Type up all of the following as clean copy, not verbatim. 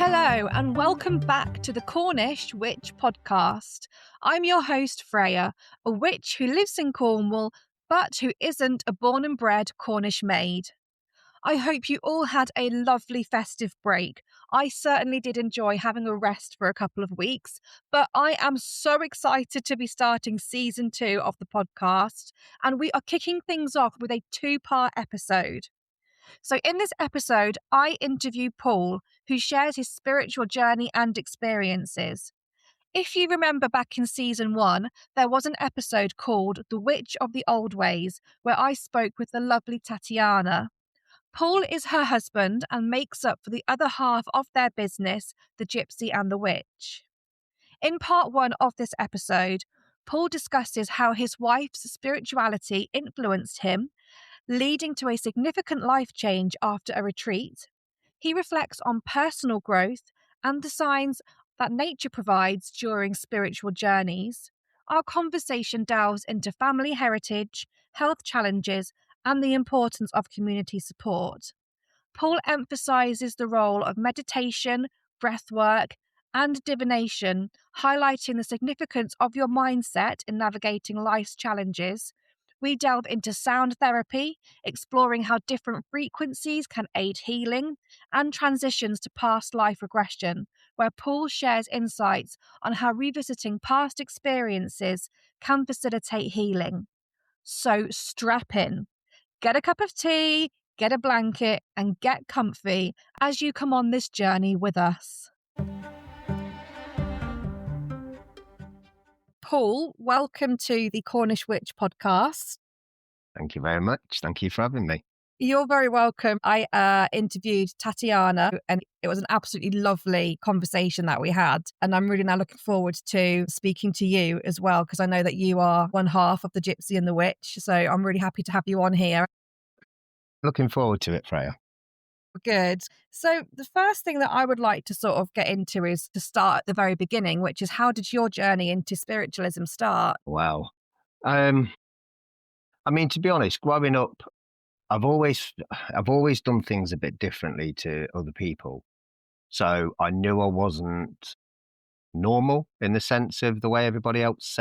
Hello and welcome back to the Cornish Witch podcast. I'm your host Freyja, a witch who lives in Cornwall but who isn't a born and bred Cornish maid. I hope you all had a lovely festive break. I certainly did enjoy having a rest for a couple of weeks, but I am so excited to be starting season 2 of the podcast, and we are kicking things off with a 2-part episode. So in this episode, I interview Paul, who shares his spiritual journey and experiences. If you remember back in season 1, there was an episode called The Witch of the Old Ways, where I spoke with the lovely Tatiana. Paul is her husband and makes up for the other half of their business, the Gypsy and the Witch. In part 1 of this episode, Paul discusses how his wife's spirituality influenced him, leading to a significant life change after a retreat. He reflects on personal growth and the signs that nature provides during spiritual journeys. Our conversation delves into family heritage, health challenges, and the importance of community support. Paul emphasizes the role of meditation, breathwork, and divination, highlighting the significance of your mindset in navigating life's challenges. We delve into sound therapy, exploring how different frequencies can aid healing, and transitions to past life regression, where Paul shares insights on how revisiting past experiences can facilitate healing. So strap in, get a cup of tea, get a blanket, and get comfy as you come on this journey with us. Paul, welcome to the Cornish Witch podcast. Thank you very much. Thank you for having me. You're very welcome. I interviewed Tatiana and it was an absolutely lovely conversation that we had. And I'm really now looking forward to speaking to you as well, because I know that you are one half of the Gypsy and the Witch. So I'm really happy to have you on here. Looking forward to it, Freyja. Good. So the first thing that I would like to sort of get into is to start at the very beginning, which is how did your journey into spiritualism start? Wow. I mean, to be honest, growing up, I've always done things a bit differently to other people. So I knew I wasn't normal in the sense of the way everybody else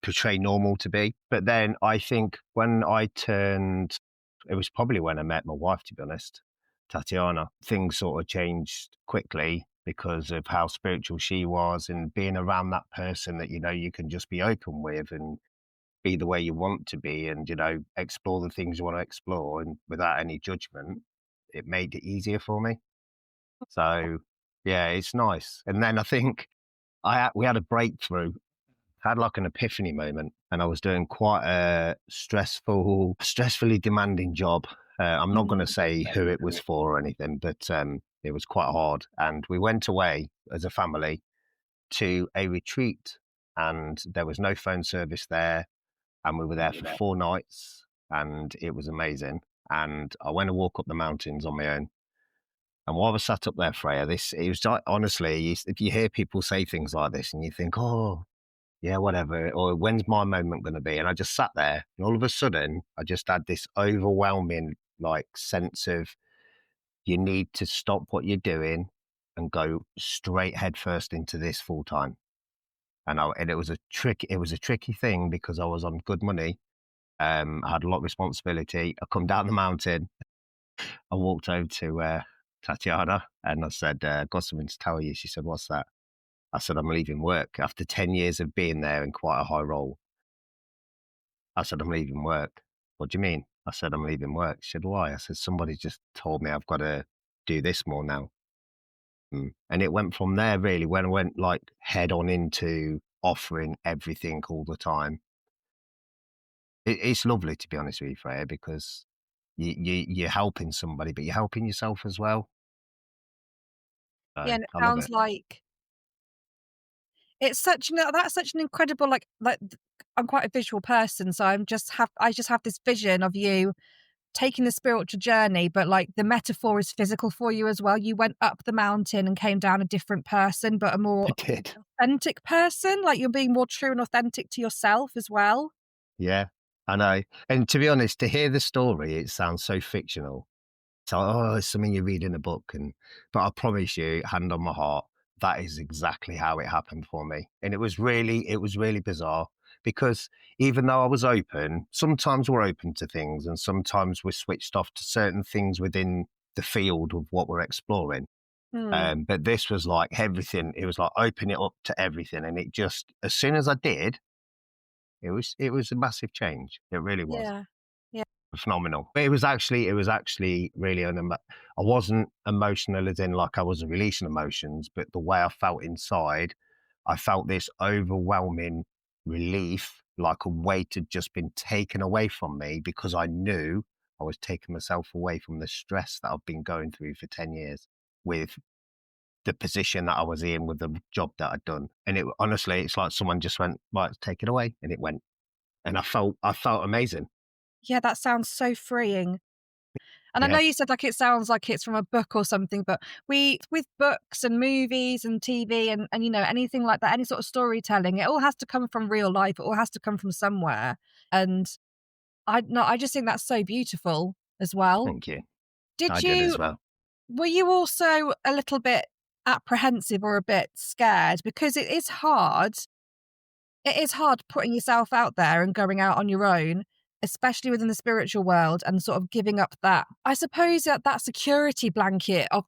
portray normal to be. But then I think when it was probably when I met my wife, to be honest, Tatiana, things sort of changed quickly because of how spiritual she was and being around that person that, you can just be open with and be the way you want to be and, explore the things you want to explore and without any judgment. It made it easier for me. So, yeah, it's nice. And then I think we had a breakthrough. I had like an epiphany moment, and I was doing quite a stressfully demanding job. I'm not going to say who it was for or anything, but it was quite hard. And we went away as a family to a retreat, and there was no phone service there. And we were there for 4 nights, and it was amazing. And I went to walk up the mountains on my own. And while I was sat up there, Freyja, it was like, honestly, if you hear people say things like this and you think, oh, yeah, whatever, or when's my moment going to be? And I just sat there, and all of a sudden, I just had this overwhelming sense of you need to stop what you're doing and go straight headfirst into this full time. And it was a tricky thing because I was on good money. I had a lot of responsibility. I come down the mountain. I walked over to Tatiana and I said, got something to tell you. She said, what's that? I said, I'm leaving work after 10 years of being there in quite a high role. I said, I'm leaving work. What do you mean? I said, I'm leaving work. She said, why? I said, somebody just told me I've got to do this more now. And it went from there, really, when I went head on into offering everything all the time. It's lovely, to be honest with you, Freyja, because you're helping somebody, but you're helping yourself as well. So, Yeah, and it I love sounds it. like it's that's such an incredible I'm quite a visual person, so I just have this vision of you taking the spiritual journey, but the metaphor is physical for you as well. You went up the mountain and came down a different person, but a more authentic person. You're being more true and authentic to yourself as well. Yeah, I know. And to be honest, to hear the story, it sounds so fictional. So, oh, it's something you read in a book. But I promise you, hand on my heart, that is exactly how it happened for me. And it was really bizarre because even though I was open, sometimes we're open to things and sometimes we're switched off to certain things within the field of what we're exploring. Hmm. But this was like everything. It was like open it up to everything. And it just, as soon as I did, it was a massive change. It really was Yeah. Yeah. phenomenal. But it was actually really, I wasn't emotional as in like I wasn't releasing emotions, but the way I felt inside, I felt this overwhelming relief, like a weight had just been taken away from me because I knew I was taking myself away from the stress that I've been going through for 10 years with the position that I was in, with the job that I'd done. And it honestly, it's like someone just went, right, take it away. And it went. And I felt amazing. Yeah, that sounds so freeing. And I know Yeah. you said like it sounds like it's from a book or something, but we with books and movies and TV and anything like that, any sort of storytelling, it all has to come from real life. It all has to come from somewhere. And I just think that's so beautiful as well. Thank you. I Did did as you well. Were you also a little bit apprehensive or a bit scared? Because it is hard putting yourself out there and going out on your own, especially within the spiritual world and sort of giving up that, I suppose, that security blanket of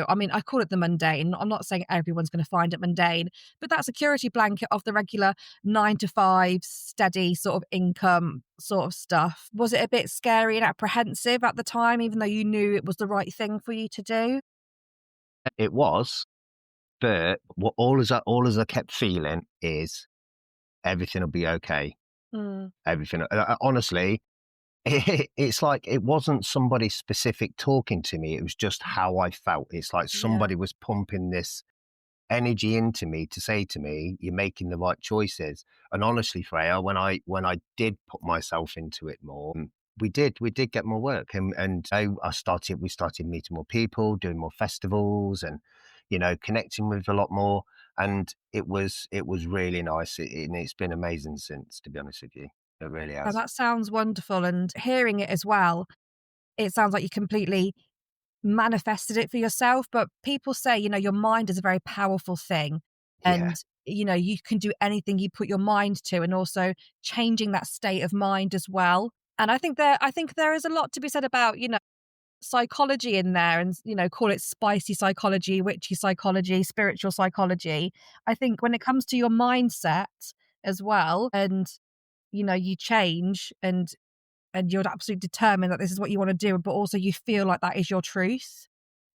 I mean, I call it the mundane. I'm not saying everyone's going to find it mundane, but that security blanket of the regular 9 to 5, steady sort of income sort of stuff. Was it a bit scary and apprehensive at the time, even though you knew it was the right thing for you to do? It was, but all as I kept feeling is everything will be okay. Mm, Everything. Honestly, it's like it wasn't somebody specific talking to me. It was just how I felt. It's like yeah. somebody was pumping this energy into me to say to me, "You're making the right choices." And honestly, Freya, when I did put myself into it more, we did get more work, and we started meeting more people, doing more festivals, and connecting with a lot more. And it was really nice, and it's been amazing since. To be honest with you, it really Oh, has. that sounds wonderful. And hearing it as well, it sounds like you completely manifested it for yourself. But people say, your mind is a very powerful thing. Yeah, And, you can do anything you put your mind to, and also changing that state of mind as well. And I think there is a lot to be said about, psychology in there and, call it spicy psychology, witchy psychology, spiritual psychology. I think when it comes to your mindset as well, and, you change and you're absolutely determined that this is what you want to do, but also you feel like that is your truth.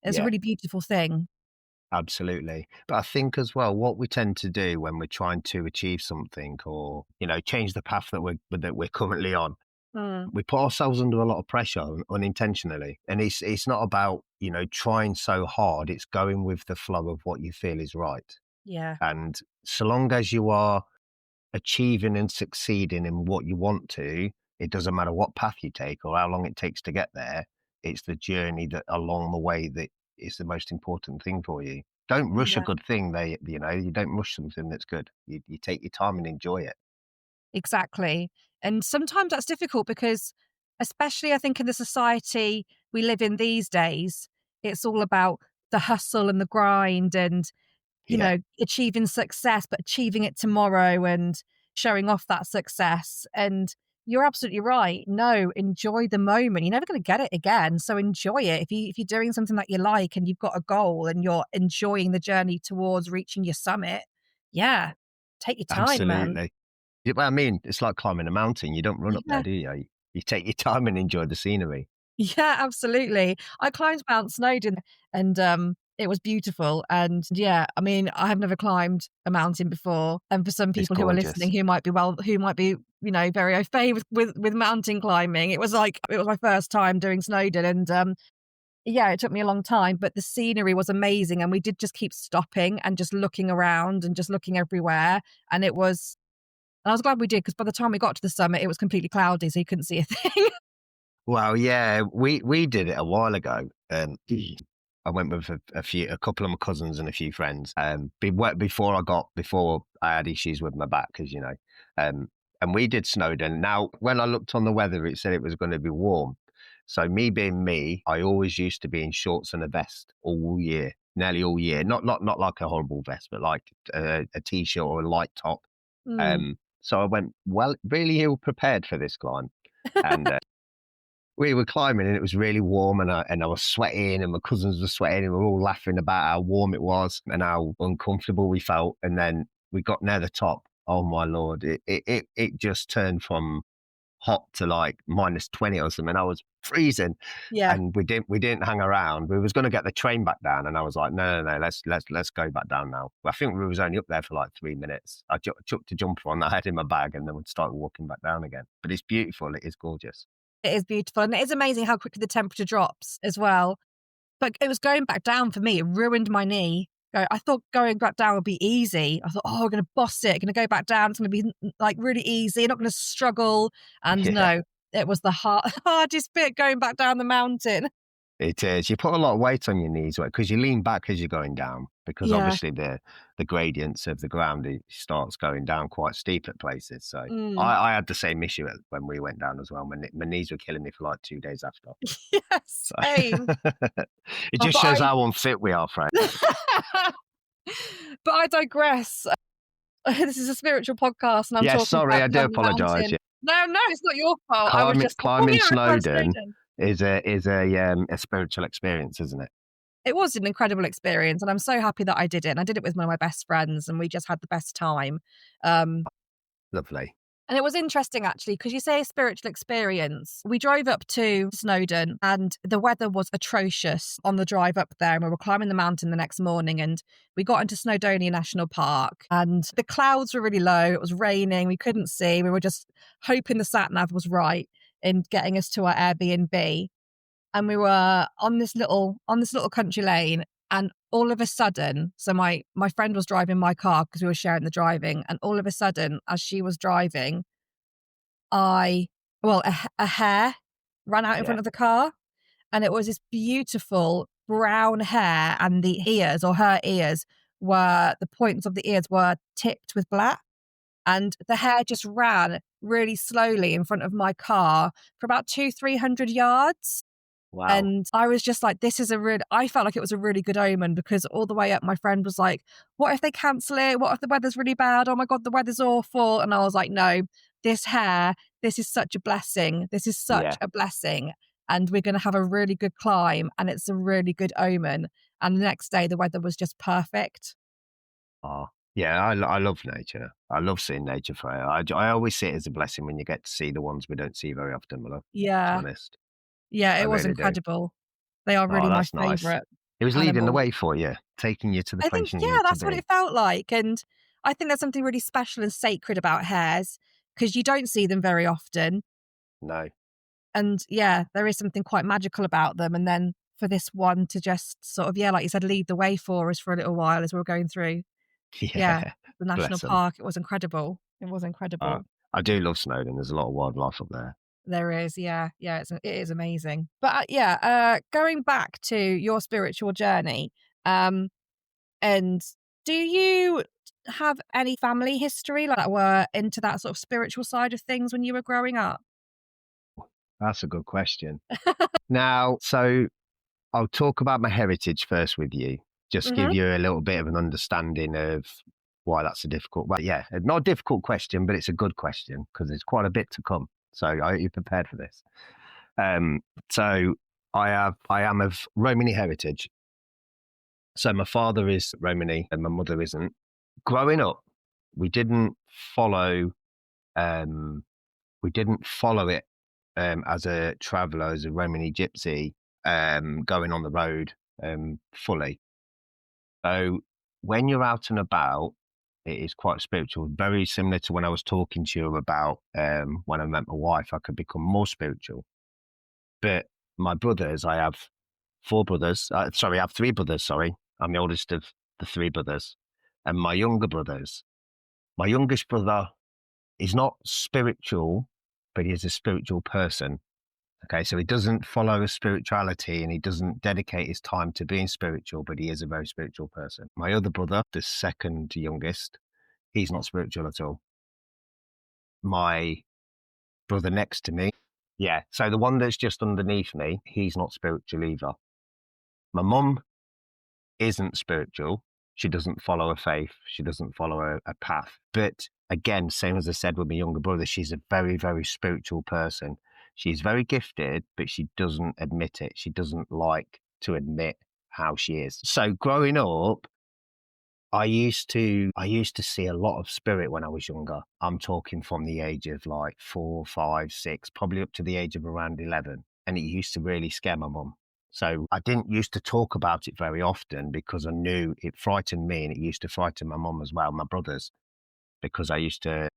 It's a yeah. really beautiful thing. Absolutely. But I think as well, what we tend to do when we're trying to achieve something or, change the path that we're currently on, Mm, we put ourselves under a lot of pressure unintentionally. And it's not about, trying so hard. It's going with the flow of what you feel is right. yeah, And so long as you are achieving and succeeding in what you want to, it doesn't matter what path you take or how long it takes to get there. It's the journey that along the way that is the most important thing for you. Don't rush a yeah, good thing. You don't rush something that's good. You take your time and enjoy it. exactly. And sometimes that's difficult because, especially I think in the society we live in these days, it's all about the hustle and the grind and Yeah, achieving success, but achieving it tomorrow and showing off that success. And you're absolutely right. No, enjoy the moment. You're never going to get it again. So enjoy it. If you're doing something that you like and you've got a goal and you're enjoying the journey towards reaching your summit, yeah, take your time, man. absolutely. Yeah, well, I mean, it's like climbing a mountain. You don't run up there, Yeah. do you? You take your time and enjoy the scenery. Yeah, absolutely. I climbed Mount Snowdon and, it was beautiful, and yeah, I mean, I have never climbed a mountain before, and for some It's people who are listening gorgeous. who might be, very au fait with mountain climbing, it was my first time doing Snowdon and, yeah, it took me a long time, but the scenery was amazing, and we did just keep stopping and just looking around and just looking everywhere, and I was glad we did because by the time we got to the summit, it was completely cloudy, so you couldn't see a thing. Well, yeah, we did it a while ago. I went with a couple of my cousins and a few friends. Before I had issues with my back, because and we did Snowdon. Now, when I looked on the weather, it said it was going to be warm, So me being me, I always used to be in shorts and a vest all year, nearly all year. Not like a horrible vest, but like a t-shirt or a light top. Mm. So I went really ill prepared for this climb, and we were climbing and it was really warm, and I was sweating, and my cousins were sweating, and we were all laughing about how warm it was and how uncomfortable we felt. And then we got near the top. Oh my Lord, it just turned from hot to like -20 or something. I was freezing, Yeah. and we didn't hang around. We was going to get the train back down, and I was like, no, let's go back down now. I think we was only up there for like 3 minutes. I chucked a jumper on that I had in my bag, and then we started walking back down again. But it's beautiful. It is gorgeous. It is beautiful. And it is amazing how quickly the temperature drops as well. But it was going back down for me. It ruined my knee. I thought going back down would be easy. I thought, oh, we're going to boss it. Going to go back down. It's going to be like really easy. You're not going to struggle. And Yeah. no, it was the hardest bit going back down the mountain. It is. You put a lot of weight on your knees because you lean back as you're going down, because Yeah. obviously the gradients of the ground, it starts going down quite steep at places. So I had the same issue when we went down as well. My knees were killing me for like 2 days after. Yes, So same. it just shows how unfit we are, Fred. But I digress. This is a spiritual podcast, and I'm talking sorry, about I do apologise. No, it's not your fault. I was just climbing Snowdon is a spiritual experience, isn't it? It was an incredible experience, and I'm so happy that I did it. And I did it with one of my best friends, and we just had the best time. Lovely. And it was interesting, actually, because you say a spiritual experience. We drove up to Snowdon, and the weather was atrocious on the drive up there. And we were climbing the mountain the next morning, and we got into Snowdonia National Park, and the clouds were really low. It was raining. We couldn't see. We were just hoping the sat nav was right in getting us to our Airbnb. And we were on this little country lane, and all of a sudden, so my friend was driving my car because we were sharing the driving, and all of a sudden, as she was driving, a hair ran out in front of the car, and it was this beautiful brown hair, and the ears, or her ears, the points of the ears were tipped with black, and the hair just ran really slowly in front of my car for about 200-300 yards. Wow. And I was just like, I felt like it was a really good omen, because all the way up, my friend was like, what if they cancel it? What if the weather's really bad? Oh my God, the weather's awful. And I was like, no, this is such a blessing. This is such a blessing. And we're going to have a really good climb, and it's a really good omen. And the next day, the weather was just perfect. Oh, yeah, I love nature. I love seeing nature, Freya. I always see it as a blessing when you get to see the ones we don't see very often, my love. Yeah. To be honest. Yeah, it was really incredible. They are really my nice. favourite. It was leading the way for you, taking you to the place you needed to be. Yeah, that's what it felt like. And I think there's something really special and sacred about hares, because you don't see them very often. No. And yeah, there is something quite magical about them. And then for this one to just sort of, like you said, lead the way for us for a little while as we were going through. Yeah, the national park. It was incredible. It was incredible. I do love Snowdon. There's a lot of wildlife up there. There is, yeah, it is amazing. But going back to your spiritual journey, and do you have any family history that were into that sort of spiritual side of things when you were growing up? That's a good question. Now, so I'll talk about my heritage first with you, just give you a little bit of an understanding of why that's a difficult, not a difficult question, but it's a good question, because there's quite a bit to come. So are you prepared for this? So I am of Romany heritage. So my father is Romany and my mother isn't. Growing up, we didn't follow it as a traveller, as a Romany gypsy, going on the road fully. So when you're out and about, it is quite spiritual, very similar to when I was talking to you about when I met my wife, I could become more spiritual. But my brothers, I have 4 brothers. I have 3 brothers, sorry. I'm the oldest of the 3 brothers. And my youngest brother is not spiritual, but he is a spiritual person. Okay, so he doesn't follow a spirituality, and he doesn't dedicate his time to being spiritual, but he is a very spiritual person. My other brother, the second youngest, he's not spiritual at all. My brother next to me, Yeah. So the one that's just underneath me, he's not spiritual either. My mum isn't spiritual. She doesn't follow a faith. She doesn't follow a path. But again, same as I said with my younger brother, she's a very, very spiritual person. She's very gifted, but she doesn't admit it. She doesn't like to admit how she is. So growing up, I used to see a lot of spirit when I was younger. I'm talking from the age of like 4, 5, 6, probably up to the age of around 11. And it used to really scare my mum. So I didn't used to talk about it very often because I knew it frightened me and it used to frighten my mum as well, my brothers, because I used to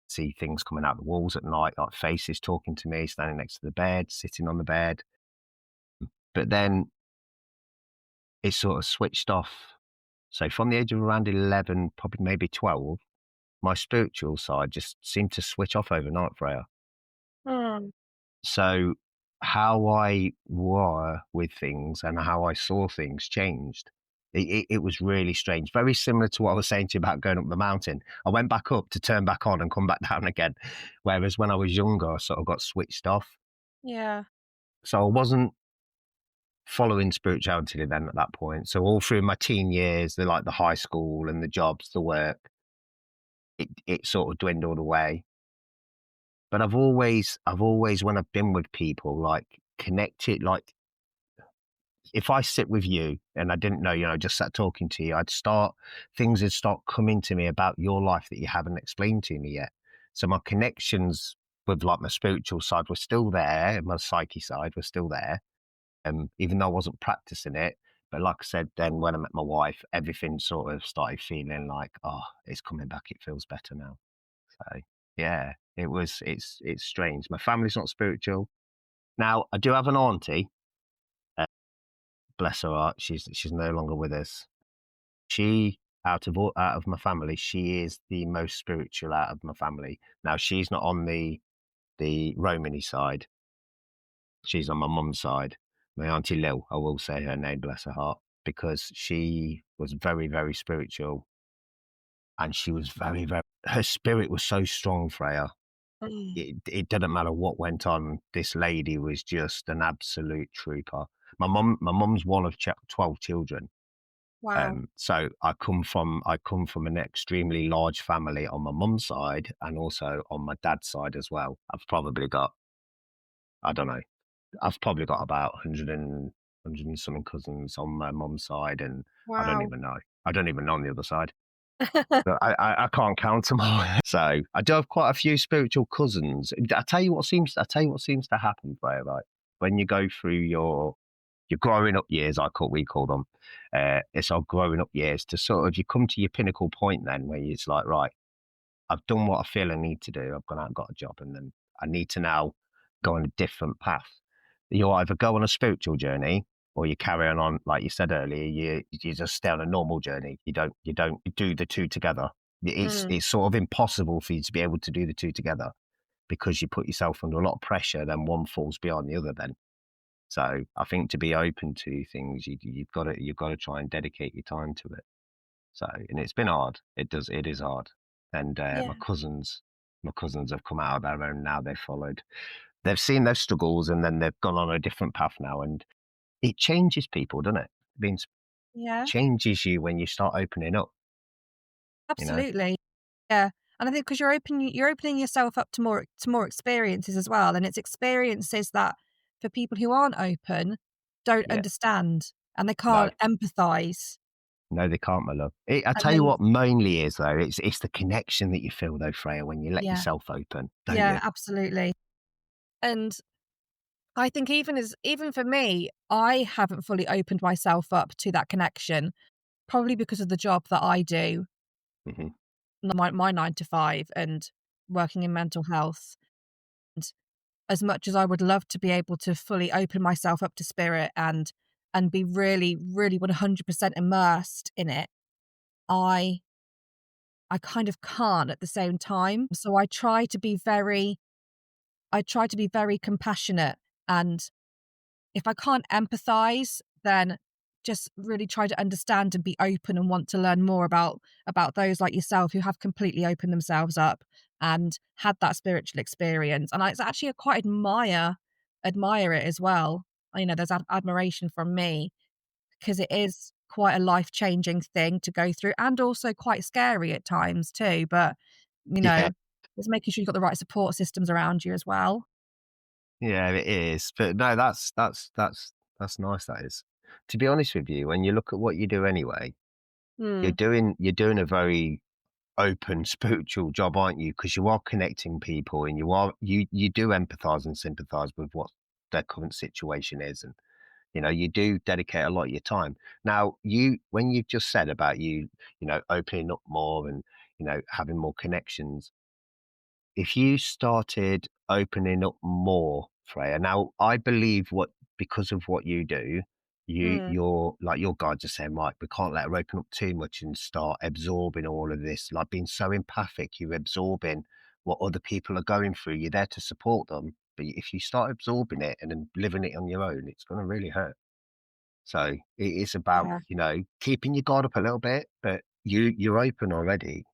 see things coming out the walls at night, like faces talking to me, standing next to the bed, sitting on the bed. But then it sort of switched off. So from the age of around 11, probably maybe 12, my spiritual side just seemed to switch off overnight, Freya. Mm. So how I were with things and how I saw things changed. It was really strange. Very similar to what I was saying to you about going up the mountain. I went back up to turn back on and come back down again. Whereas when I was younger, I sort of got switched off. Yeah. So I wasn't following spirituality then at that point. So all through my teen years, the high school and the jobs, the work, it sort of dwindled away. But I've always, when I've been with people, like connected, like if I sit with you and I didn't know, just sat talking to you, things would start coming to me about your life that you haven't explained to me yet. So my connections with like my spiritual side were still there, and my psyche side was still there. Even though I wasn't practicing it. But like I said, then when I met my wife, everything sort of started feeling like, oh, it's coming back. It feels better now. So yeah, it's strange. My family's not spiritual. Now I do have an auntie. Uh, Bless her heart. She's no longer with us. She out of my family, she is the most spiritual out of my family. Now she's not on the Romany side. She's on my mum's side. My auntie Lil, I will say her name, bless her heart, because she was very, very spiritual, and she was very, very. Her spirit was so strong, Freya. Mm. It didn't matter what went on. This lady was just an absolute trooper. My mum's one of 12 children. Wow. So I come from an extremely large family on my mum's side and also on my dad's side as well. I don't know, I've probably got about 100 and something cousins on my mum's side, and I don't Wow. even know. I don't even know on the other side. But I can't count them all. So I do have quite a few spiritual cousins. I tell you what seems to happen, Freya, right? When you go through your growing up years, we call them. It's our growing up years to sort of you come to your pinnacle point then where it's like, right, I've done what I feel I need to do. I've gone out and got a job, and then I need to now go on a different path. You either go on a spiritual journey or you carry on, like you said earlier, you just stay on a normal journey. You don't do the two together. It's Mm. it's sort of impossible for you to be able to do the two together because you put yourself under a lot of pressure. Then one falls beyond the other. Then so I think to be open to things, you've got to try and dedicate your time to it. So and it's been hard. It is hard. And Yeah. my cousins have come out of their own now. They've seen their struggles and then they've gone on a different path now. And it changes people, doesn't it? It means Yeah. changes you when you start opening up. You know. Absolutely. Yeah. And I think because you're opening yourself up to more experiences as well, and it's experiences that for people who aren't open don't Yeah. understand and they No. can't empathize. No, they can't, my love. I And tell you then what, mainly is though. It's the connection that you feel though, Freya, when you let yeah, yourself open, don't yeah, you? absolutely. And I think even for me, I haven't fully opened myself up to that connection, probably because of the job that I do, Hmm. my 9 to 5 and working in mental health. And as much as I would love to be able to fully open myself up to spirit and be really, really 100% immersed in it, I I kind of can't at the same time. So I try to be very compassionate, and if I can't empathize, then just really try to understand and be open and want to learn more about those like yourself who have completely opened themselves up. and had that spiritual experience. And I it's actually quite admire it as well. You know, there's admiration from me because it is quite a life-changing thing to go through and also quite scary at times too. But, you Yeah, know, just making sure you've got the right support systems around you as well. yeah, it is. But no, that's nice. That is. To be honest with you, when you look at what you do anyway, Mm, you're doing a very open spiritual job, aren't you? Because you are connecting people, and you do empathize and sympathize with what their current situation is, and you do dedicate a lot of your time. Now, when you've just said about opening up more and having more connections, if you started opening up more, Freya, now I believe because of what you do, mm, you're like your guides are saying, right, we can't let her open up too much and start absorbing all of this, like being so empathic, you're absorbing what other people are going through. You're there to support them. But if you start absorbing it and then living it on your own, it's going to really hurt. So it is about, yeah. keeping your guard up a little bit, but you're open already.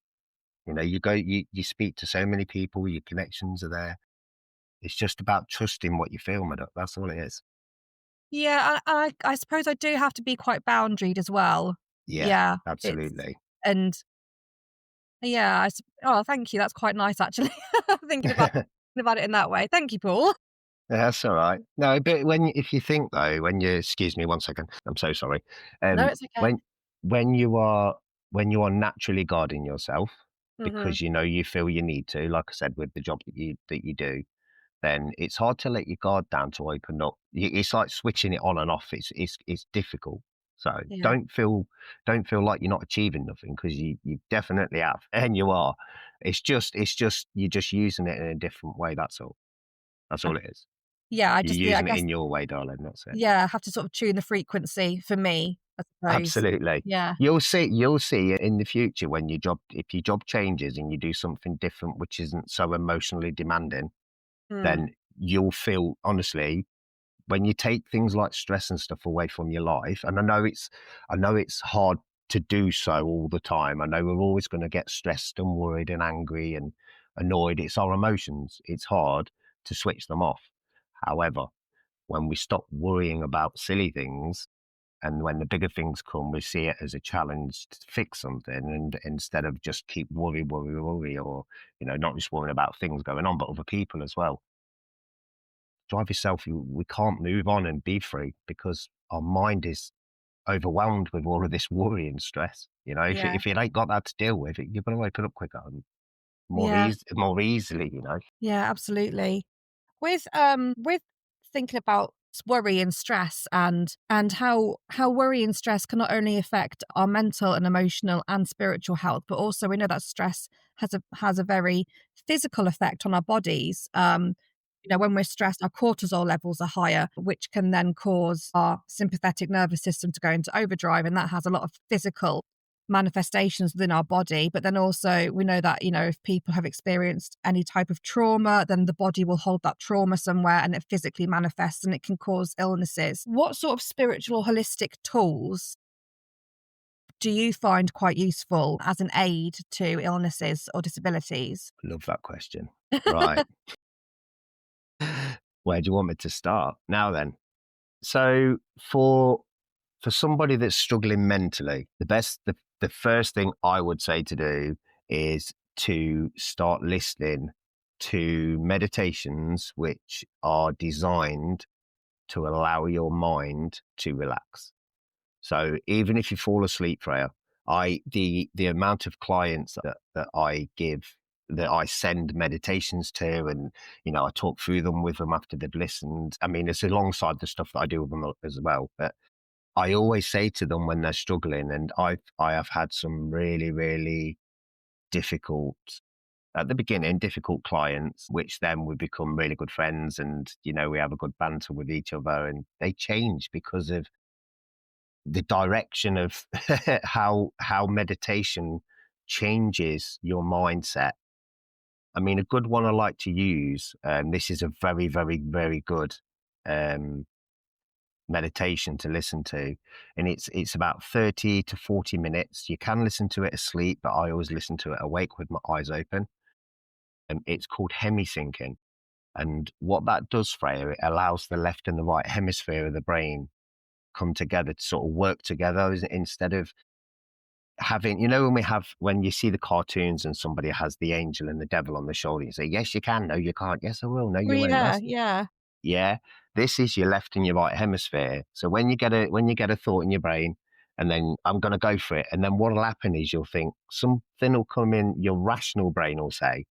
You speak to so many people, your connections are there. It's just about trusting what you feel, madam. That's all it is. Yeah, I suppose I do have to be quite boundaried as well. Yeah, Yeah, it's absolutely. and yeah, oh, thank you. That's quite nice actually. Thinking about it in that way. Thank you, Paul. That's all right. No, but if you think though, excuse me 1 second, I'm so sorry. No, Um, it's okay. when when you are when you are naturally guarding yourself Mhm. because you feel you need to, like I said, with the job that you do, then it's hard to let your guard down to open up. It's like switching it on and off. It's difficult. So Yeah. don't feel like you're not achieving nothing because you definitely have, and you are. It's just you're just using it in a different way. That's all. That's I all it is. yeah, You're I using it guess, in your way, darling. That's it. yeah, I have to sort of tune the frequency for me, I suppose. Absolutely. Yeah. You'll see in the future when if your job changes and you do something different, which isn't so emotionally demanding, Mm. then you'll feel honestly when you take things like stress and stuff away from your life, and I know it's hard to do so all the time. I know we're always going to get stressed and worried and angry and annoyed. It's our emotions. It's hard to switch them off. However, when we stop worrying about silly things and when the bigger things come, we see it as a challenge to fix something, and instead of just keep worry, or not just worrying about things going on, but other people as well. Drive yourself. We can't move on and be free because our mind is overwhelmed with all of this worry and stress. If Yeah. if it ain't got that to deal with, you're going to open up quicker and Yeah. more easily. Yeah, absolutely. With thinking about worry and stress and how worry and stress can not only affect our mental and emotional and spiritual health, but also we know that stress has a very physical effect on our bodies. When we're stressed, our cortisol levels are higher, which can then cause our sympathetic nervous system to go into overdrive, and that has a lot of physical manifestations within our body. But then also we know that, if people have experienced any type of trauma, then the body will hold that trauma somewhere and it physically manifests and it can cause illnesses. What sort of spiritual or holistic tools do you find quite useful as an aid to illnesses or disabilities? Love that question. Right. Where do you want me to start? Now then. So for somebody that's struggling mentally, the first thing I would say to do is to start listening to meditations which are designed to allow your mind to relax. So even if you fall asleep, Freya, the amount of clients that I give, that I send meditations to, and I talk through them with them after they've listened. I mean, it's alongside the stuff that I do with them as well. But I always say to them when they're struggling, and I have had some really, really difficult at the beginning, difficult clients, which then we become really good friends, and we have a good banter with each other, and they change because of the direction of how meditation changes your mindset. I mean, a good one I like to use, this is a very, very, very good um, meditation to listen to, and it's about 30 to 40 minutes. You can listen to it asleep, but I always listen to it awake with my eyes open. It's called hemisyncing. And what that does, Freya, it allows the left and the right hemisphere of the brain come together to sort of work together instead of having, when you see the cartoons and somebody has the angel and the devil on the shoulder, you say, yes, you can. No, you can't. Yes, I will. No, Oh, you won't. yeah, Yes. yeah. Yeah. This is your left and your right hemisphere. So when you get a thought in your brain, and then I'm going to go for it. And then what'll happen is you'll think something will come in, your rational brain will say,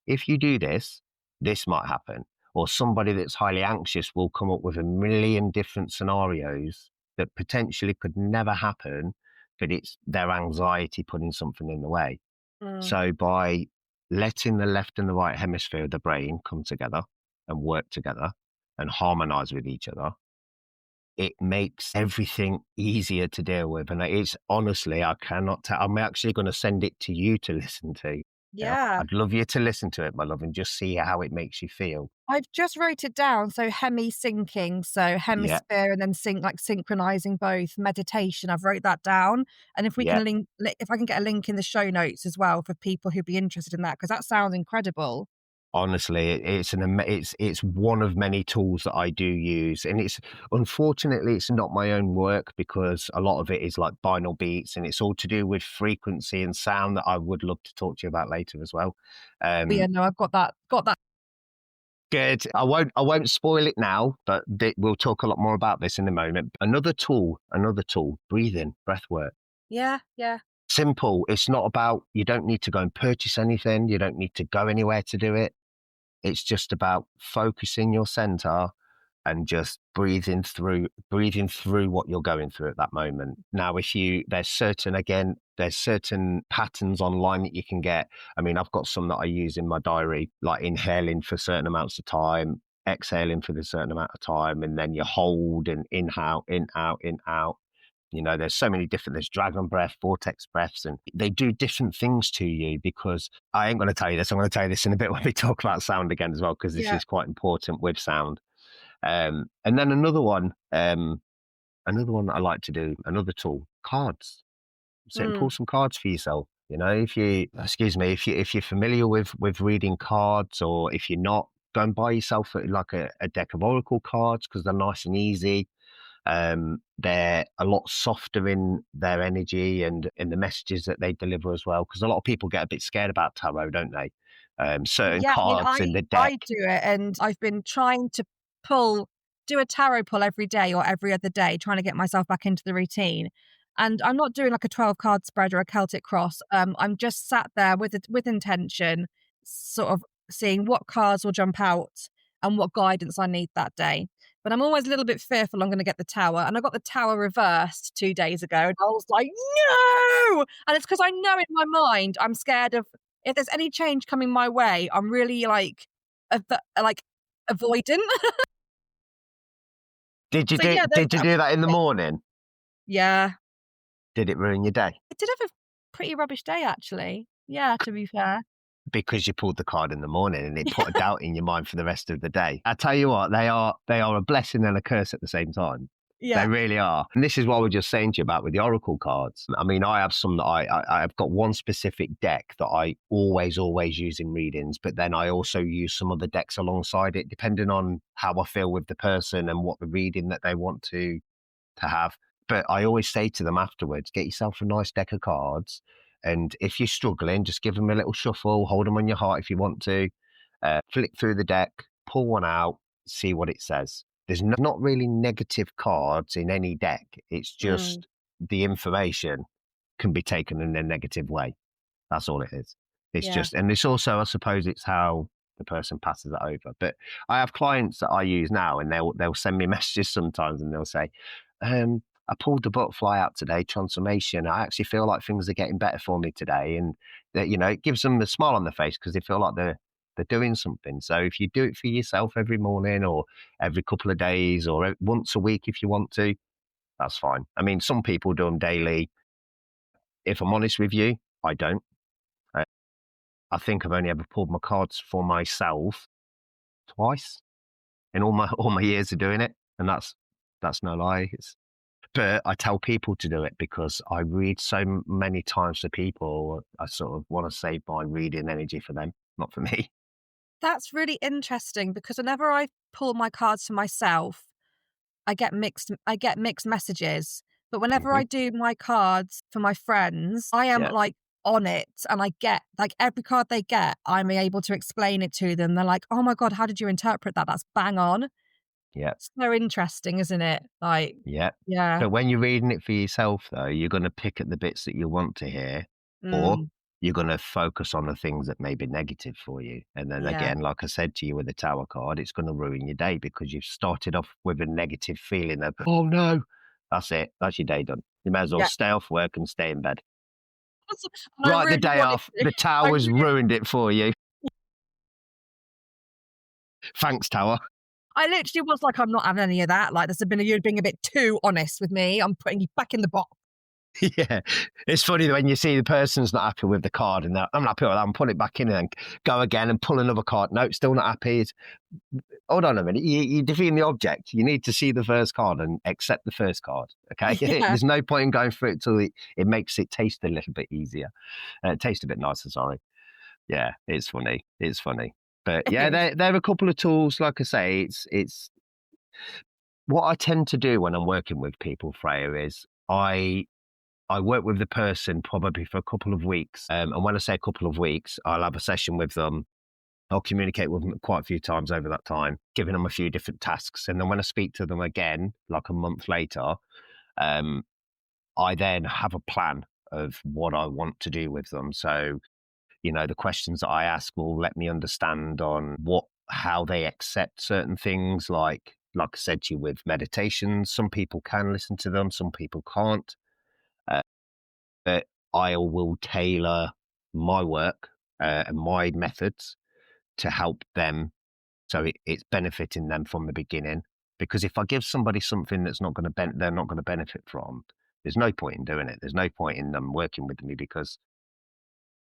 if you do this, this might happen. Or somebody that's highly anxious will come up with a million different scenarios that potentially could never happen, but it's their anxiety putting something in the way. Mm. So by letting the left and the right hemisphere of the brain come together and work together and harmonize with each other, it makes everything easier to deal with. And it's honestly, I cannot tell. I'm actually going to send it to you to listen to. Yeah. Yeah. I'd love you to listen to it, my love, and just see how it makes you feel. I've just wrote it down. So hemi-syncing, so Yeah. hemisphere and then synchronizing both. Meditation. I've wrote that down. And if we Yeah. can if I can get a link in the show notes as well for people who'd be interested in that, because that sounds incredible. Honestly, it's one of many tools that I do use, and it's unfortunately it's not my own work because a lot of it is like binaural beats, and it's all to do with frequency and sound that I would love to talk to you about later as well. But yeah, no, I've got that. Good. I won't spoil it now, but we'll talk a lot more about this in a moment. Another tool, breathing, breath work. Yeah, yeah. Simple. It's not about, you don't need to go and purchase anything. You don't need to go anywhere to do it. It's just about focusing your center and just breathing through what you're going through at that moment. Now, there's certain patterns online that you can get. I mean, I've got some that I use in my diary, like inhaling for certain amounts of time, exhaling for the certain amount of time, and then you hold and inhale, in, out, in, out. There's so many there's dragon breath, vortex breaths, and they do different things to you because I ain't going to tell you this. I'm going to tell you this in a bit when we talk about sound again as well, because this is quite important with sound. And then another one that I like to do, another tool, cards. Sit and pull some cards for yourself. If you're familiar with reading cards, or if you're not, go and buy yourself like a deck of oracle cards because they're nice and easy. They're a lot softer in their energy and in the messages that they deliver as well, because a lot of people get a bit scared about tarot, don't they? Certain Yeah, I mean, cards in the I deck. do it, and I've been trying to do a tarot pull every day or every other day, trying to get myself back into the routine. And I'm not doing like a 12 card spread or a Celtic cross. I'm just sat there with intention, sort of seeing what cards will jump out and what guidance I need that day. But I'm always a little bit fearful I'm going to get the tower. And I got the tower reversed 2 days ago. And I was like, no! And it's because I know in my mind, I'm scared of, if there's any change coming my way, I'm really like avoidant. Did you So do yeah, did you do that in the morning? yeah. Did it ruin your day? I did have a pretty rubbish day actually. Yeah, to be fair. Because you pulled the card in the morning and it put a doubt in your mind for the rest of the day. I tell you what, they are a blessing and a curse at the same time. Yeah. They really are. And this is what we're just saying to you about with the oracle cards. I mean, I have some that I've got one specific deck that I always use in readings, but then I also use some of the decks alongside it, depending on how I feel with the person and what the reading that they want to have. But I always say to them afterwards, get yourself a nice deck of cards. And if you're struggling, just give them a little shuffle, hold them on your heart if you want to, flick through the deck, pull one out, see what it says. There's not really negative cards in any deck. It's just the information can be taken in a negative way. That's all it is. It's just, and it's also, I suppose, it's how the person passes it over. But I have clients that I use now, and they'll send me messages sometimes, and they'll say, I pulled the butterfly out today, transformation. I actually feel like things are getting better for me today. And that, it gives them a smile on their face because they feel like they're doing something. So if you do it for yourself every morning or every couple of days or once a week, if you want to, that's fine. I mean, some people do them daily. If I'm honest with you, I don't. I think I've only ever pulled my cards for myself twice in all my years of doing it. And that's no lie. But I tell people to do it because I read so many times to people. I sort of want to save my reading energy for them, not for me. That's really interesting because whenever I pull my cards for myself, I get mixed messages. But whenever Hmm. I do my cards for my friends, I am Yeah, like on it and I get like every card they get, I'm able to explain it to them. They're like, "Oh my God, how did you interpret that? That's bang on." yeah, So interesting, isn't it? Like, yeah. yeah. But when you're reading it for yourself, though, you're going to pick at the bits that you want to hear, or Mm, you're going to focus on the things that may be negative for you. And then yeah. again, like I said to you with the Tower card, it's going to ruin your day because you've started off with a negative feeling of, oh no, that's it. That's your day done. You may as well Yeah. stay off work and stay in bed. And I Write the really day wanted off. to. The I Tower's really ruined it for you. Thanks, Tower. I literally was like, "I'm not having any of that." Like, you're being a bit too honest with me. I'm putting you back in the box. Yeah, it's funny when you see the person's not happy with the card and I'm not happy with that. I'm putting it back in and then go again and pull another card. No, still not happy. Hold on a minute. You're defeating the object. You need to see the first card and accept the first card. Okay. Yeah. There's no point in going through it till it makes it taste a little bit easier. Taste a bit nicer. Sorry. Yeah, it's funny. It's funny. But It yeah, is. they're a couple of tools. Like I say, it's what I tend to do when I'm working with people, Freya, is I work with the person probably for a couple of weeks. And when I say a couple of weeks, I'll have a session with them. I'll communicate with them quite a few times over that time, giving them a few different tasks. And then when I speak to them again, like a month later, um, I then have a plan of what I want to do with them. So, the questions that I ask will let me understand on how they accept certain things. Like I said to you with meditations, some people can listen to them, some people can't. But I will tailor my work and my methods to help them so it's benefiting them from the beginning. Because if I give somebody something that's not going to they're not going to benefit from, there's no point in doing it. There's no point in them working with me because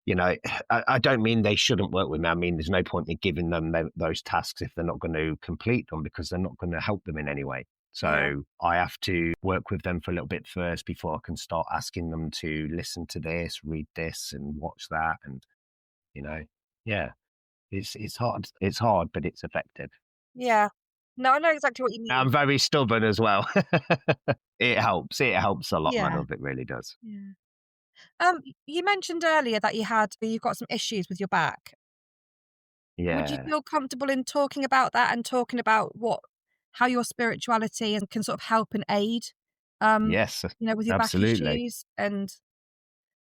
you know I don't mean they shouldn't work with me. I mean there's no point in giving them those tasks if they're not going to complete them because they're not going to help them in any way. Yeah. So I have to work with them for a little bit first before I can start asking them to listen to this, read this, and watch that. And you know, yeah, it's hard. It's hard, but it's effective. Yeah. No, I know exactly what you I'm mean. very stubborn as well. It helps. It helps a lot, my Yeah. love. It really does. Yeah. You mentioned earlier that you've got some issues with your back. Would you Yeah. feel comfortable in talking about that and talking about how your spirituality can sort of help and aid, Yes. with your back Absolutely. issues and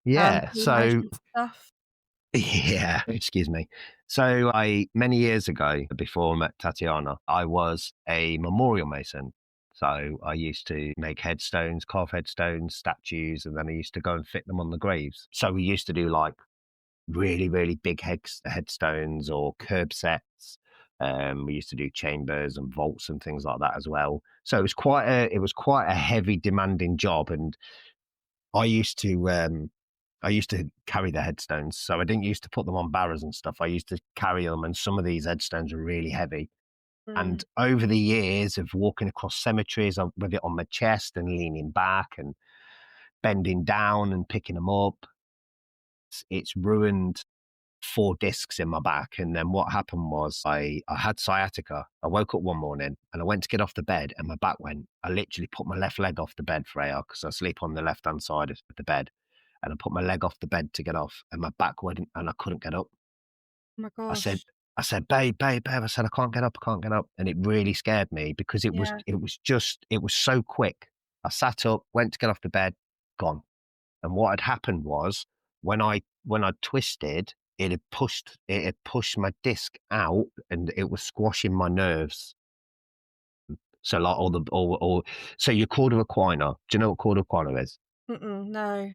Yeah. pain So management stuff? yeah, excuse me. So many years ago, before I met Tatiana, I was a memorial mason. So I used to make headstones, carve headstones, statues, and then I used to go and fit them on the graves. So we used to do like really, really big headstones or curb sets. We used to do chambers and vaults and things like that as well. So it was quite a heavy, demanding job, and I used to I used to carry the headstones, so I didn't used to put them on barrows and stuff. I used to carry them, and some of these headstones were really heavy. Mm. And over the years of walking across cemeteries with it on my chest and leaning back and bending down and picking them up, it's ruined 4 discs in my back. And then what happened was I had sciatica. I woke up one morning and I went to get off the bed and my back went. I literally put my left leg off the bed, Freya, because I sleep on the left hand side of the bed. And I put my leg off the bed to get off and my back went and I couldn't get up. Oh my I said, gosh. I said, babe, I said, I can't get up, I can't get up. And it really scared me because Yeah. it was so quick. I sat up, went to get off the bed, gone. And what had happened was when I twisted, it had pushed my disc out and it was squashing my nerves. So like all so your cord of equina, do you know what cord of equina is? Mm-mm, no.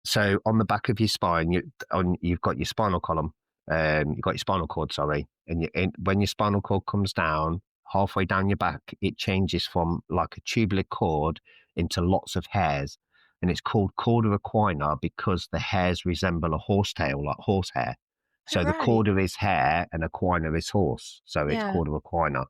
So on the back of your spine, you've got your spinal column, you've got your spinal cord, sorry, and when your spinal cord comes down, halfway down your back, it changes from like a tubular cord into lots of hairs, and it's called cord of equina because the hairs resemble a horsetail, like horsehair. Oh, So the right. cord is hair and equina is horse, so it's Yeah. cord of equina.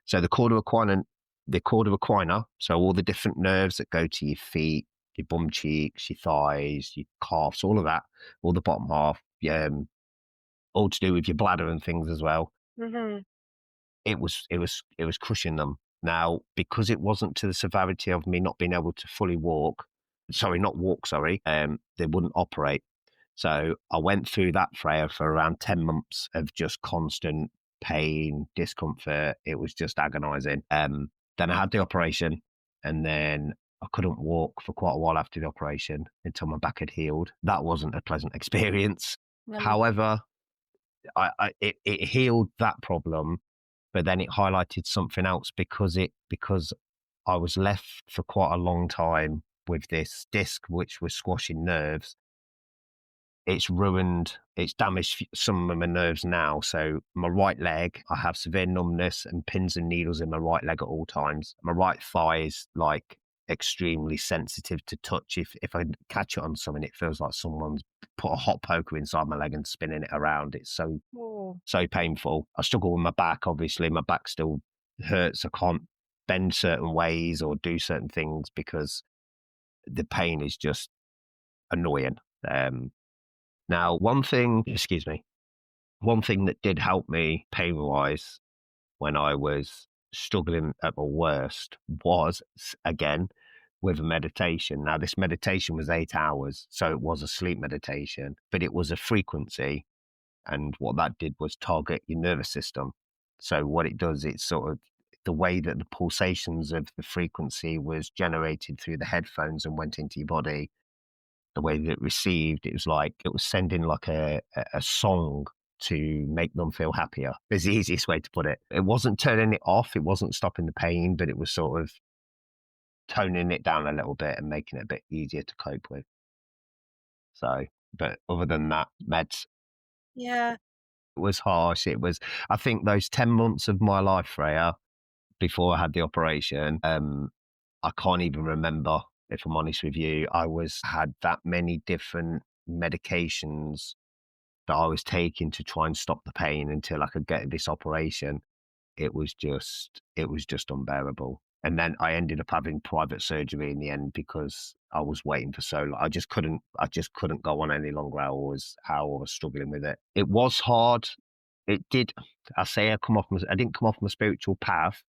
So the cord of equina, so all the different nerves that go to your feet, your bum cheeks, your thighs, your calves, all of that, all the bottom half, all to do with your bladder and things as well. Mhm. it was crushing them. Now, because it wasn't to the severity of me not being able to fully walk, not walk, they wouldn't operate. So I went through that, Freya, for around 10 months of just constant pain, discomfort. It was just agonizing. Then I had the operation, and then I couldn't walk for quite a while after the operation until my back had healed. That wasn't a pleasant experience. Right. However, it healed that problem, but then it highlighted something else because I was left for quite a long time with this disc which was squashing nerves. It's damaged some of my nerves now. So my right leg, I have severe numbness and pins and needles in my right leg at all times. My right thigh is like extremely sensitive to touch. If I catch it on something, it feels like someone's put a hot poker inside my leg and spinning it around. It's Oh. so painful. I struggle with my back. Obviously, my back still hurts. I can't bend certain ways or do certain things because the pain is just annoying. Now, one thing that did help me pain wise when I was struggling at my worst was, again, with a meditation. Now, this meditation was 8 hours, so it was a sleep meditation, but it was a frequency. And what that did was target your nervous system. So what it does, it's sort of the way that the pulsations of the frequency was generated through the headphones and went into your body, the way that it received, it was like it was sending like a song to make them feel happier. Is the easiest way to put it. It wasn't turning it off, it wasn't stopping the pain, but it was sort of toning it down a little bit and making it a bit easier to cope with. So, but other than that, meds, Yeah. it was harsh. It was, I think those 10 months of my life, Freya, before I had the operation, I can't even remember, if I'm honest with you. Had that many different medications that I was taking to try and stop the pain until I could get this operation. It was just unbearable. And then I ended up having private surgery in the end because I was waiting for so long. I just couldn't go on any longer. How I was struggling with it. It was hard. It did. I didn't come off my spiritual path,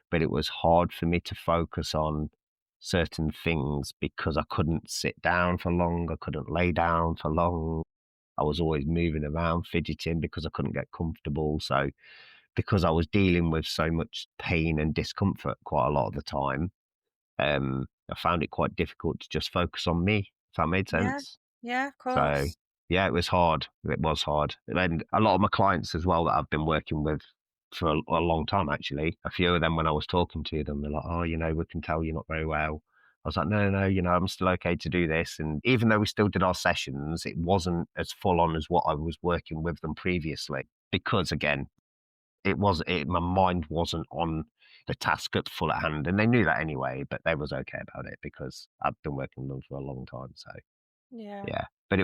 but it was hard for me to focus on certain things because I couldn't sit down for long. I couldn't lay down for long. I was always moving around, fidgeting because I couldn't get comfortable. So because I was dealing with so much pain and discomfort quite a lot of the time, I found it quite difficult to just focus on me, if that made Yeah. sense. Yeah, of So, course. yeah, it was hard. It was hard. And a lot of my clients as well that I've been working with for a long time, actually, a few of them, when I was talking to them, they're like, oh, we can tell you're not very well. I was like, no, no, I'm still okay to do this. And even though we still did our sessions, it wasn't as full on as what I was working with them previously. Because again, my mind wasn't on the task at full at hand. And they knew that anyway, but they was okay about it because I've been working with them for a long time. So Yeah. yeah, but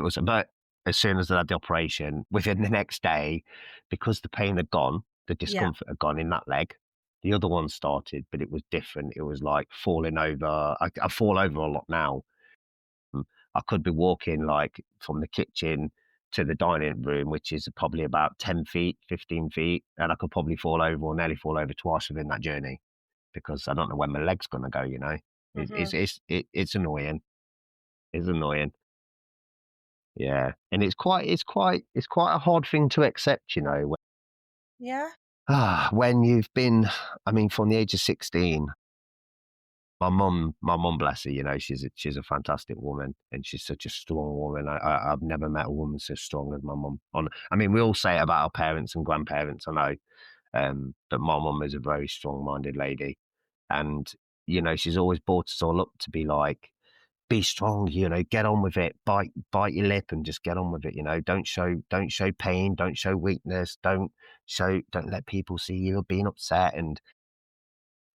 as soon as I had the operation, within the next day, because the pain had gone, the Yeah. discomfort had gone in that leg, the other one started, but it was different. It was like falling over. I fall over a lot now. I could be walking like from the kitchen to the dining room, which is probably about 10 feet, 15 feet, and I could probably fall over or nearly fall over twice within that journey because I don't know where my leg's going to go. Mhm. It's annoying. It's annoying. Yeah, and it's quite a hard thing to accept. Yeah. When you've been, I mean, from the age of 16, my mum, bless her, she's a fantastic woman, and she's such a strong woman. I've never met a woman so strong as my mum. I mean, we all say it about our parents and grandparents, I know, but my mum is a very strong-minded lady, and she's always brought us all up to be like, be strong, get on with it, bite your lip and just get on with it. Don't show pain, don't show weakness, don't let people see you being upset. And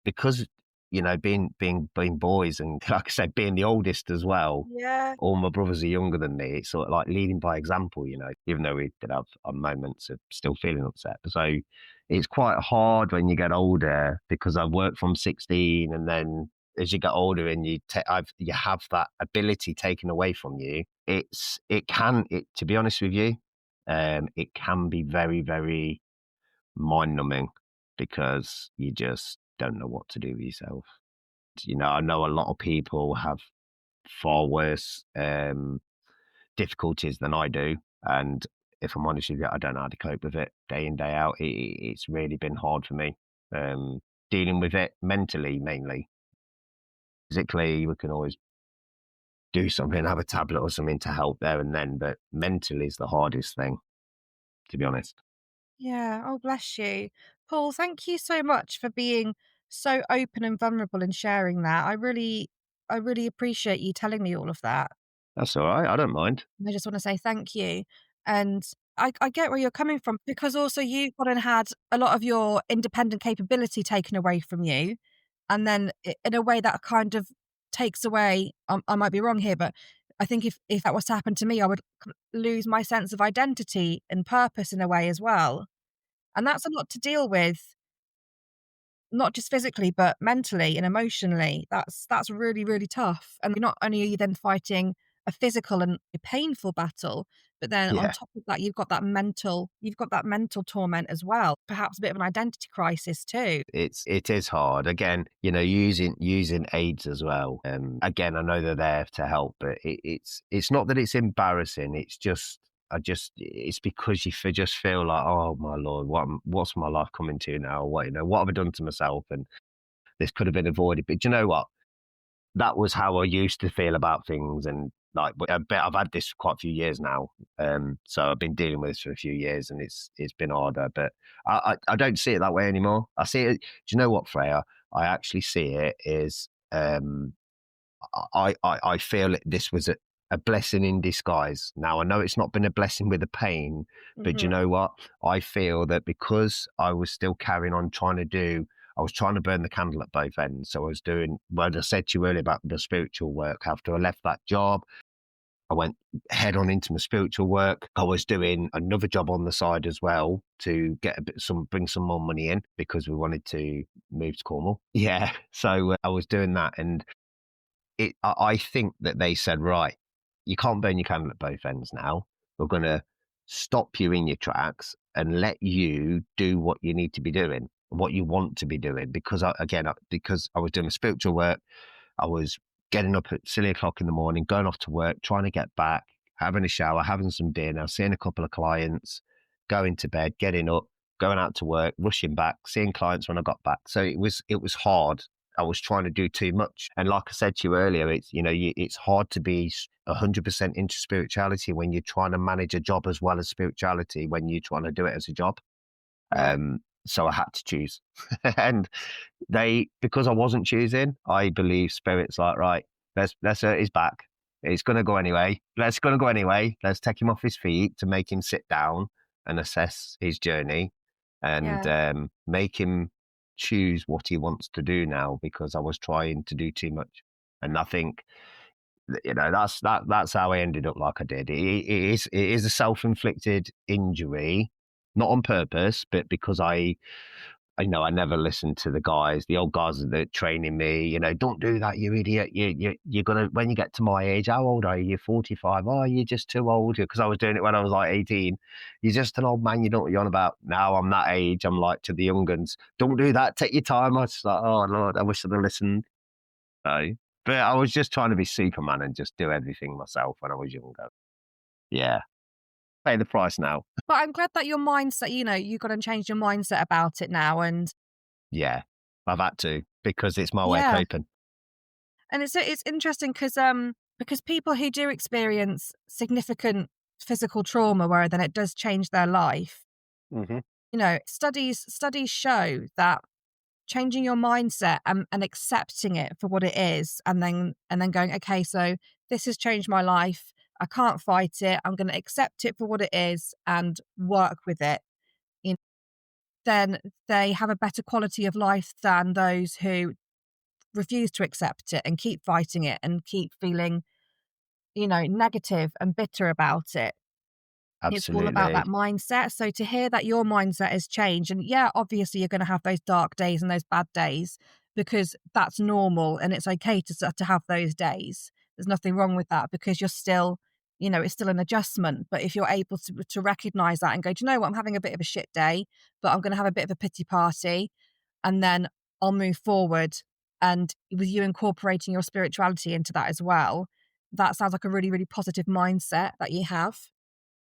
because, being boys and like I said, being the oldest as well, Yeah. all my brothers are younger than me. It's sort of like leading by example, even though we did have our moments of still feeling upset. So it's quite hard when you get older because I've worked from 16, and then as you get older and you have that ability taken away from you, to be honest with you, it can be very, very mind numbing because you just don't know what to do with yourself. I know a lot of people have far worse difficulties than I do. And if I'm honest with you, I don't know how to cope with it day in, day out. It's really been hard for me dealing with it mentally, mainly. Physically, we can always do something, have a tablet or something to help there and then, but mentally is the hardest thing, to be honest. Yeah. Oh, bless you. Paul, thank you so much for being so open and vulnerable and sharing that. I really appreciate you telling me all of that. That's all right. I don't mind. I just want to say thank you. And I get where you're coming from because also you've gone and had a lot of your independent capability taken away from you. And then in a way that kind of takes away, I might be wrong here, but I think if that was to happen to me, I would lose my sense of identity and purpose in a way as well. And that's a lot to deal with, not just physically, but mentally and emotionally. That's really, really tough. And not only are you then fighting a physical and a painful battle, but then on Yeah. top of that, you've got that mental torment as well. Perhaps a bit of an identity crisis too. It is hard. Again, using aids as well. Again, I know they're there to help, but it's not that it's embarrassing. It's because just feel like, oh my lord, what's my life coming to now? What have I done to myself? And this could have been avoided. But do you know what? That was how I used to feel about things, and like, but I bet I've had this for quite a few years now. So I've been dealing with this for a few years, and it's been harder. But I don't see it that way anymore. I see it. Do you know what, Freya? I actually see it as I feel this was a blessing in disguise. Now I know it's not been a blessing with the pain, but you Mhm. know what? I feel that because I was still carrying on I was trying to burn the candle at both ends. So I was doing what I said to you earlier about the spiritual work. After I left that job, I went head on into my spiritual work. I was doing another job on the side as well to get bring some more money in because we wanted to move to Cornwall. Yeah. So I was doing that, and I think that they said, right, you can't burn your candle at both ends now. We're going to stop you in your tracks and let you do what you need to be doing, what you want to be doing. Because I was doing spiritual work, I was getting up at silly o'clock in the morning, going off to work, trying to get back, having a shower, having some dinner, seeing a couple of clients, going to bed, getting up, going out to work, rushing back, seeing clients when I got back. So it was hard. I was trying to do too much. And like I said to you earlier, it's hard to be 100% into spirituality when you're trying to manage a job as well as spirituality when you're trying to do it as a job. Yeah. So I had to choose. And because I wasn't choosing, I believe spirit's like, right, let's hurt his back. It's gonna go anyway. Let's take him off his feet to make him sit down and assess his journey, and Yeah. make him choose what he wants to do now, because I was trying to do too much. And I think that's how I ended up like I did. It is a self-inflicted injury, not on purpose, but because I never listened to the old guys that are training me. Don't do that, you idiot. You're gonna, when you get to my age. How old are you? You're 45. Oh, you're just too old. Because I was doing it when I was like 18. You're just an old man. You don't know what you're on about. Now I'm that age. I'm like to the young uns. Don't do that. Take your time. I was like, oh Lord, I wish I'd have listened. So, but I was just trying to be Superman and just do everything myself when I was younger. Yeah, pay the price now. But I'm glad that your mindset, you got to change your mindset about it now. And Yeah, I've had to, because it's my way of yeah, coping. and it's interesting because people who do experience significant physical trauma where then it does change their life, Hmm. studies show that changing your mindset and accepting it for what it is, and then going, okay, so this has changed my life. I can't fight it. I'm going to accept it for what it is and work with it. You know, then they have a better quality of life than those who refuse to accept it and keep fighting it and keep feeling, negative and bitter about it. It's all about that Absolutely. mindset. So to hear that your mindset has changed, and yeah, obviously you're going to have those dark days and those bad days because that's normal and it's okay to have those days. There's nothing wrong with that because you're still it's still an adjustment. But if you're able to recognize that and go, do you know what, I'm having a bit of a shit day, but I'm going to have a bit of a pity party, and then I'll move forward. And with you incorporating your spirituality into that as well, that sounds like a really, really positive mindset that you have.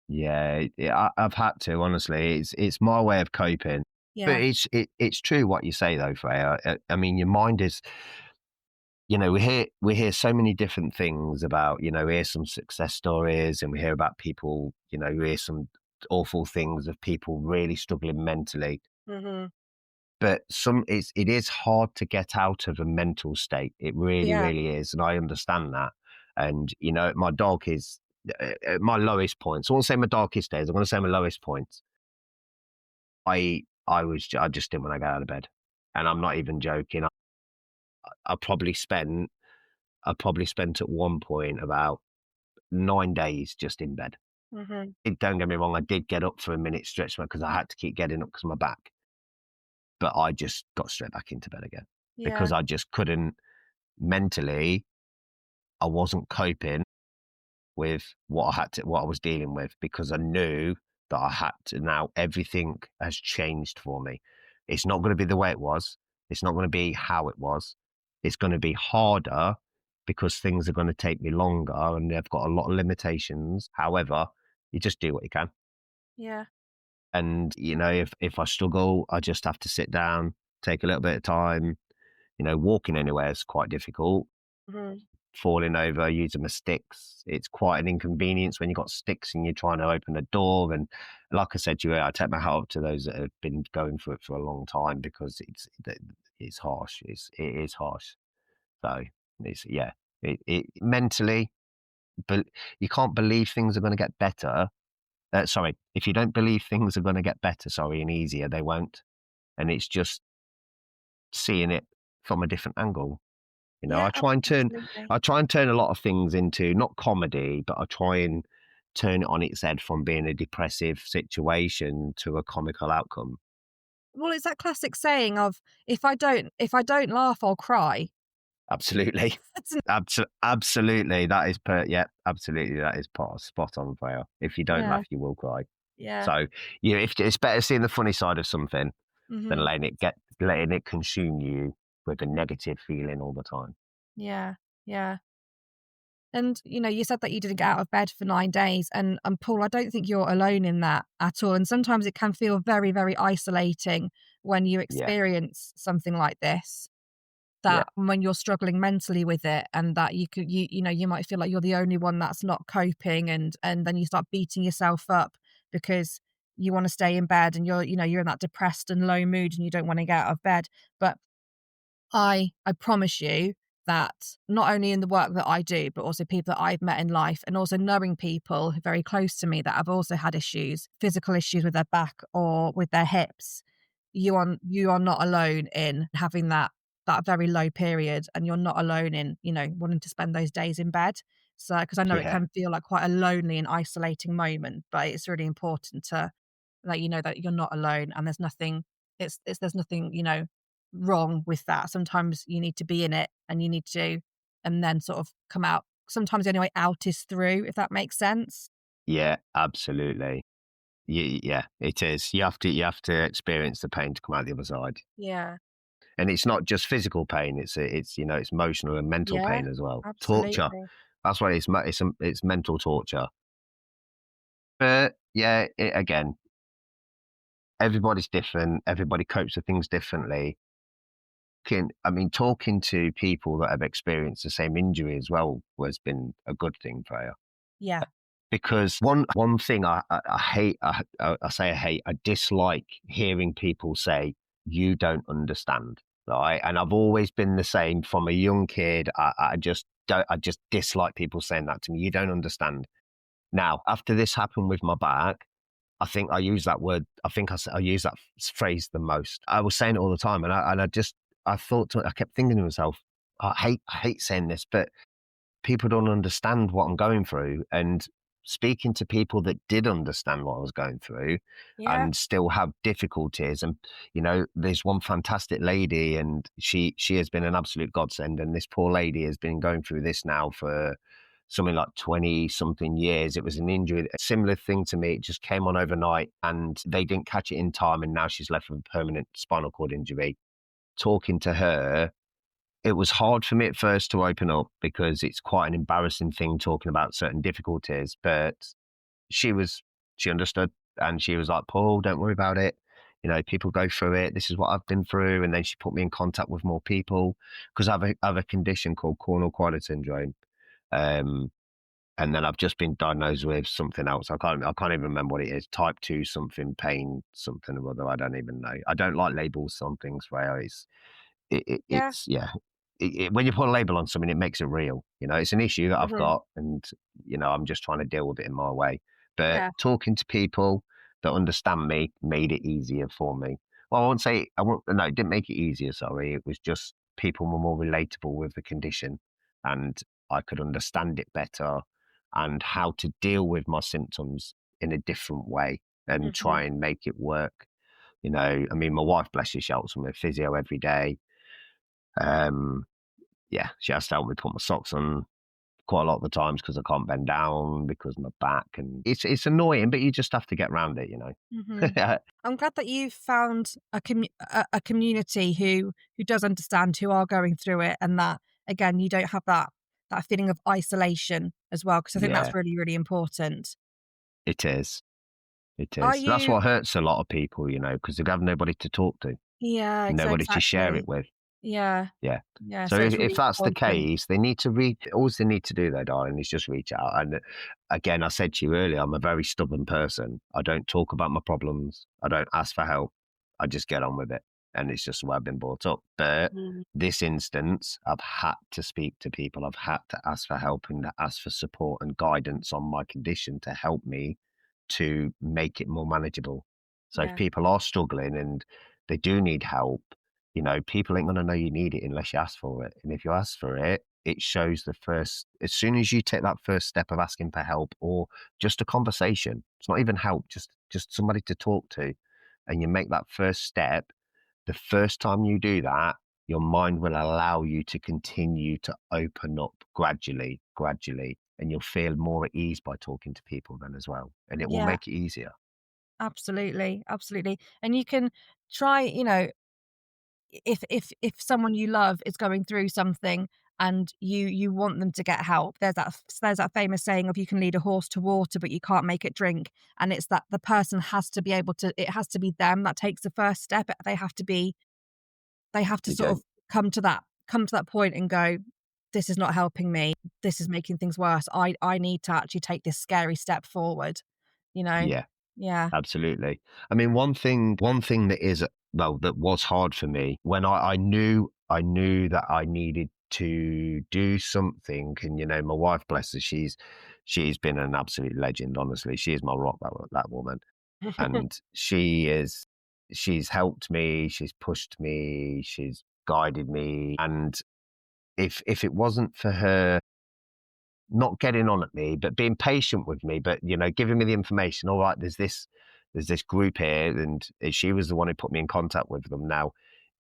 Yeah, I've had to, honestly. It's my way of coping. But Yeah. it's true what you say though, Freya. I mean, your mind is, we hear so many different things about, we hear some success stories, and we hear about people, we hear some awful things of people really struggling mentally. Hmm. But it is hard to get out of a mental state. It really, Yeah. really is, and I understand that. And my dog is at my lowest points. I won't say my darkest days. I'm going to say my lowest points. I just didn't want to get out of bed, and I'm not even joking. I probably spent at one point about 9 days just in bed. Hmm. Don't get me wrong, I did get up for a minute, stretch because I had to keep getting up because of my back, but I just got straight back into bed again Yeah. because I just couldn't mentally. I wasn't coping with what I was dealing with, because I knew that I had to. Now everything has changed for me. It's not going to be the way it was. It's not going to be how it was. It's going to be harder because things are going to take me longer and they've got a lot of limitations. However, you just do what you can. Yeah. And, if I struggle, I just have to sit down, take a little bit of time. Walking anywhere is quite difficult. Hmm. Falling over, using the sticks. It's quite an inconvenience when you've got sticks and you're trying to open a door. And like I said to you, I take my hat off to those that have been going through it for a long time, because it's harsh. It is harsh. So yeah, it mentally, but you can't believe things are going to get better. Sorry, if you don't believe things are going to get better, and easier, they won't. And it's just seeing it from a different angle. Yeah. Absolutely. I try and turn a lot of things into not comedy, but I try and turn it on its head from being a depressive situation to a comical outcome. Well, it's that classic saying of, if I don't laugh, I'll cry. Absolutely. That's an- Absolutely. That is yeah, absolutely. That is spot on, Freya. If you don't yeah. laugh, you will cry. Yeah. So, if it's better seeing the funny side of something than Hmm. letting it consume you with a negative feeling all the time. Yeah. Yeah. And you said that you didn't get out of bed for 9 days, and Paul, I don't think you're alone in that at all. And sometimes it can feel very, very isolating when you Yeah. experience something like this. Yeah. That when you're struggling mentally with it, and that you might feel like you're the only one that's not coping, and then you start beating yourself up because you want to stay in bed, and you're in that depressed and low mood and you don't want to get out of bed. But I promise you that not only in the work that I do, but also people that I've met in life, and also knowing people very close to me that have also had issues, physical issues with their back or with their hips, you are not alone in having that very low period, and you're not alone in, wanting to spend those days in bed. So, because I know it Yeah. can feel like quite a lonely and isolating moment, but it's really important to let you know that you're not alone, and there's nothing, wrong with that. Sometimes you need to be in it, and you need to, and then sort of come out. Sometimes the only way out is through, if that makes sense. Yeah, absolutely. Yeah, it is. You have to experience the pain to come out the other side. Yeah. And it's not just physical pain. It's emotional and mental Yeah, pain as well. Torture. absolutely. That's why it's mental torture. But yeah, again, everybody's different. Everybody copes with things differently. Talking to people that have experienced the same injury as well has been a good thing for you. Yeah. Because one thing I hate, I say I hate, I dislike hearing people say, "You don't understand." Right, and I've always been the same from a young kid. I just don't. I just dislike people saying that to me. You don't understand. Now, after this happened with my back, I think I use that word. I think I use that phrase the most. I was saying it all the time, and I kept thinking to myself, I hate saying this, but people don't understand what I'm going through. And speaking to people that did understand what I was going through Yeah. and still have difficulties. And, there's one fantastic lady, and she has been an absolute godsend. And this poor lady has been going through this now for something like 20 something years. It was an injury, a similar thing to me. It just came on overnight and they didn't catch it in time. And now she's left with a permanent spinal cord injury. Talking to her, it was hard for me at first to open up because it's quite an embarrassing thing talking about certain difficulties. But she understood, and she was like, Paul, don't worry about it. People go through it. This is what I've been through. And then she put me in contact with more people because I have a condition called Cornwall syndrome. And then I've just been diagnosed with something else. I can't even remember what it is. Type 2 something, pain, something or other. I don't even know. I don't like labels on things, where Yeah. it's yeah. When you put a label on something, it makes it real. It's an issue that I've Hmm. got, and I'm just trying to deal with it in my way. But Yeah. talking to people that understand me made it easier for me. Well, I won't say I won't. No, it didn't make it easier. Sorry, it was just people were more relatable with the condition, and I could understand it better and how to deal with my symptoms in a different way and Hmm. try and make it work. I mean, my wife, bless her, she helps me with physio every day. Um, yeah, she has to help me put my socks on quite a lot of the times because I can't bend down because of my back, and it's annoying, but you just have to get around it, Hmm. I'm glad that you've found a community who does understand, who are going through it, and that again you don't have that feeling of isolation as well, because I think Yeah, that's really, really important. it is. It Are is. That's you? what hurts a lot of people, because they have nobody to talk to, Yeah, nobody to share it exactly. with. Yeah, Yeah. yeah. So So it's if really that's the important. case, they need to read. All they need to do, though, darling, is just reach out. And again, I said to you earlier, I'm a very stubborn person. I don't talk about my problems. I don't ask for help. I just get on with it, and it's just the way I've been brought up. But Mm. this instance, I've had to speak to people. I've had to ask for help and ask for support and guidance on my condition to help me to make it more manageable. So if Yeah, people are struggling and they do need help, people ain't going to know you need it unless you ask for it. And if you ask for it, it shows as soon as you take that first step of asking for help or just a conversation, it's not even help, just somebody to talk to, and you make that first step, the first time you do that, your mind will allow you to continue to open up gradually, and you'll feel more at ease by talking to people then as well. And it will yeah, make it easier. absolutely, absolutely. And you can try, if someone you love is going through something and you want them to get help, there's that famous saying of, you can lead a horse to water but you can't make it drink. And it's that the person has to be able to, it has to be them that takes the first step. They have to You sort of don't, come to that point and go, this is not helping me, this is making things worse, I need to actually take this scary step forward, you know. yeah. Yeah. Absolutely. I mean, one thing that is, well, that was hard for me when I knew that I needed to do something. And my wife, bless her, she's been an absolute legend. Honestly, she is my rock. That woman, and she's helped me. She's pushed me. She's guided me. And if it wasn't for her not getting on at me, but being patient with me, but giving me the information. All right, there's this group here, and she was the one who put me in contact with them. Now,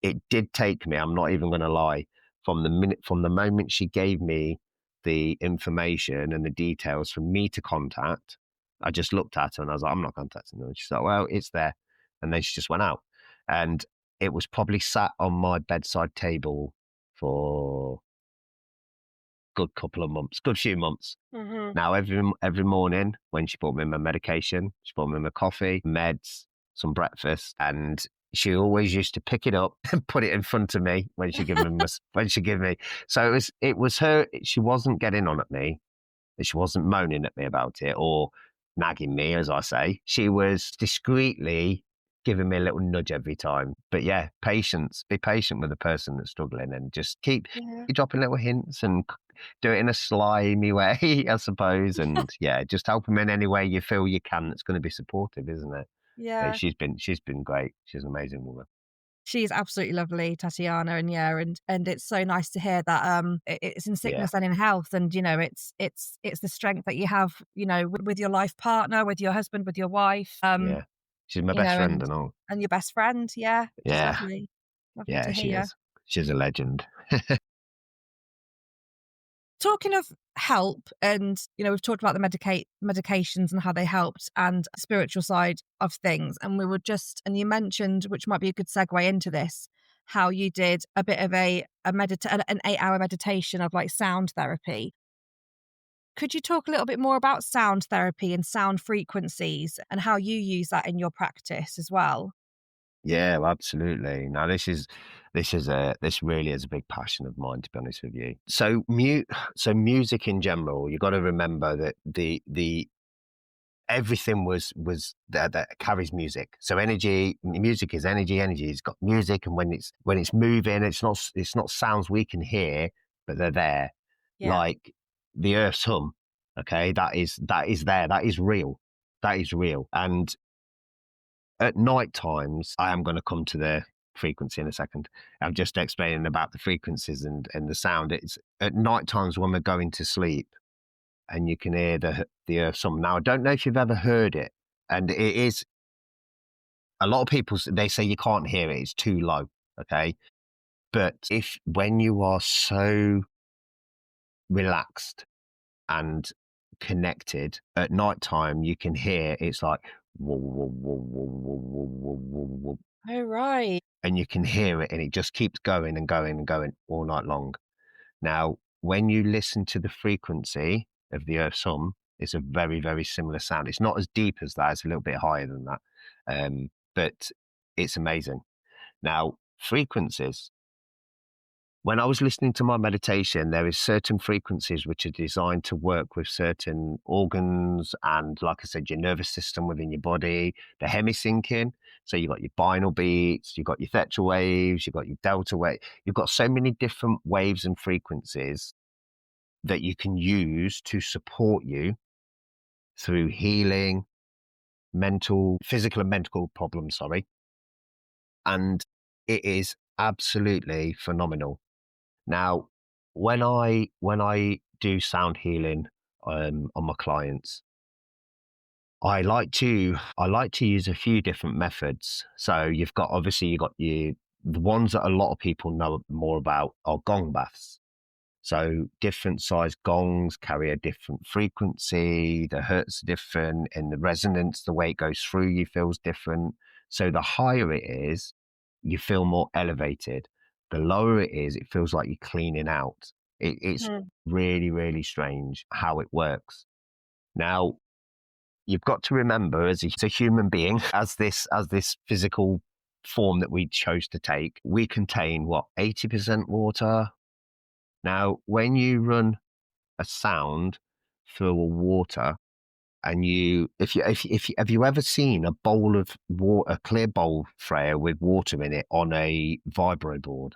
it did take me. I'm not even going to lie. From the moment she gave me the information and the details for me to contact, I just looked at her and I was like, I'm not contacting them. She's like, well, it's there, and then she just went out, and it was probably sat on my bedside table for a good couple of months, good few months. Hmm. Now, every morning when she brought me my medication, she brought me my coffee, meds, some breakfast, and she always used to pick it up and put it in front of me when she give me when she give me. So it was her. She wasn't getting on at me. She wasn't moaning at me about it or nagging me, as I say. She was discreetly giving me a little nudge every time. But yeah, patience. Be patient with the person that's struggling, and just keep Yeah. dropping little hints and do it in a slimy way, I suppose. And yeah, just help them in any way you feel you can. That's going to be supportive, isn't it? But Yeah. she's been great. She's an amazing woman. She's absolutely lovely, Tatiana, and yeah, and it's so nice to hear that it's in Yeah, sickness and in health, and it's the strength that you have, with your life partner, with your husband, with your wife, yeah. She's my best friend and and all. your best friend. Yeah, which is Yeah, lovely, lovely yeah, to she hear. is. She's a legend. Talking of help, and we've talked about the medications and how they helped, and spiritual side of things, and and you mentioned, which might be a good segue into this, how you did a bit of an 8-hour meditation of like sound therapy. Could you talk a little bit more about sound therapy and sound frequencies and how you use that in your practice as well? Yeah, well, absolutely. Now, this really is a big passion of mine, to be honest with you. So music in general, you got to remember that the everything was that carries music. So music is energy. Energy has got music, and when it's moving, it's not sounds we can hear, but they're there, Yeah. like the Earth's hum. Okay, that is there. That is real. That is real. And at night times, I am going to come to the frequency in a second. I'm just explaining about the frequencies and the sound. It's at night times when we're going to sleep and you can hear the earth hum. Now, I don't know if you've ever heard it, and it is a lot of people, they say you can't hear it, it's too low. Okay. But when you are so relaxed and connected at night time, you can hear it's like, whoa, whoa, whoa, whoa, whoa, whoa, whoa, whoa, whoa, Oh, right. and you can hear it and it just keeps going and going and going all night long. Now, when you listen to the frequency of the Earth's hum, it's a very, very similar sound. It's not as deep as that, it's a little bit higher than that. But it's amazing. Now, frequencies. When I was listening to my meditation, there is certain frequencies which are designed to work with certain organs and, like I said, your nervous system within your body, the hemisyncing. So you've got your binaural beats, you've got your theta waves, you've got your delta wave. You've got so many different waves and frequencies that you can use to support you through healing, physical and mental problems, sorry. And it is absolutely phenomenal. Now, when I do sound healing on my clients, I like to use a few different methods. So you've got the ones that a lot of people know more about are gong baths. So different size gongs carry a different frequency, the hertz are different, and the resonance, the way it goes through you feels different. So the higher it is, you feel more elevated. The lower it is, it feels like you're cleaning out. It's Mm. really, really strange how it works. Now, you've got to remember as a human being, as this physical form that we chose to take, we contain what, 80% water. Now, when you run a sound through a water, and have you ever seen a bowl of water, a clear bowl, Freya, with water in it on a vibro board,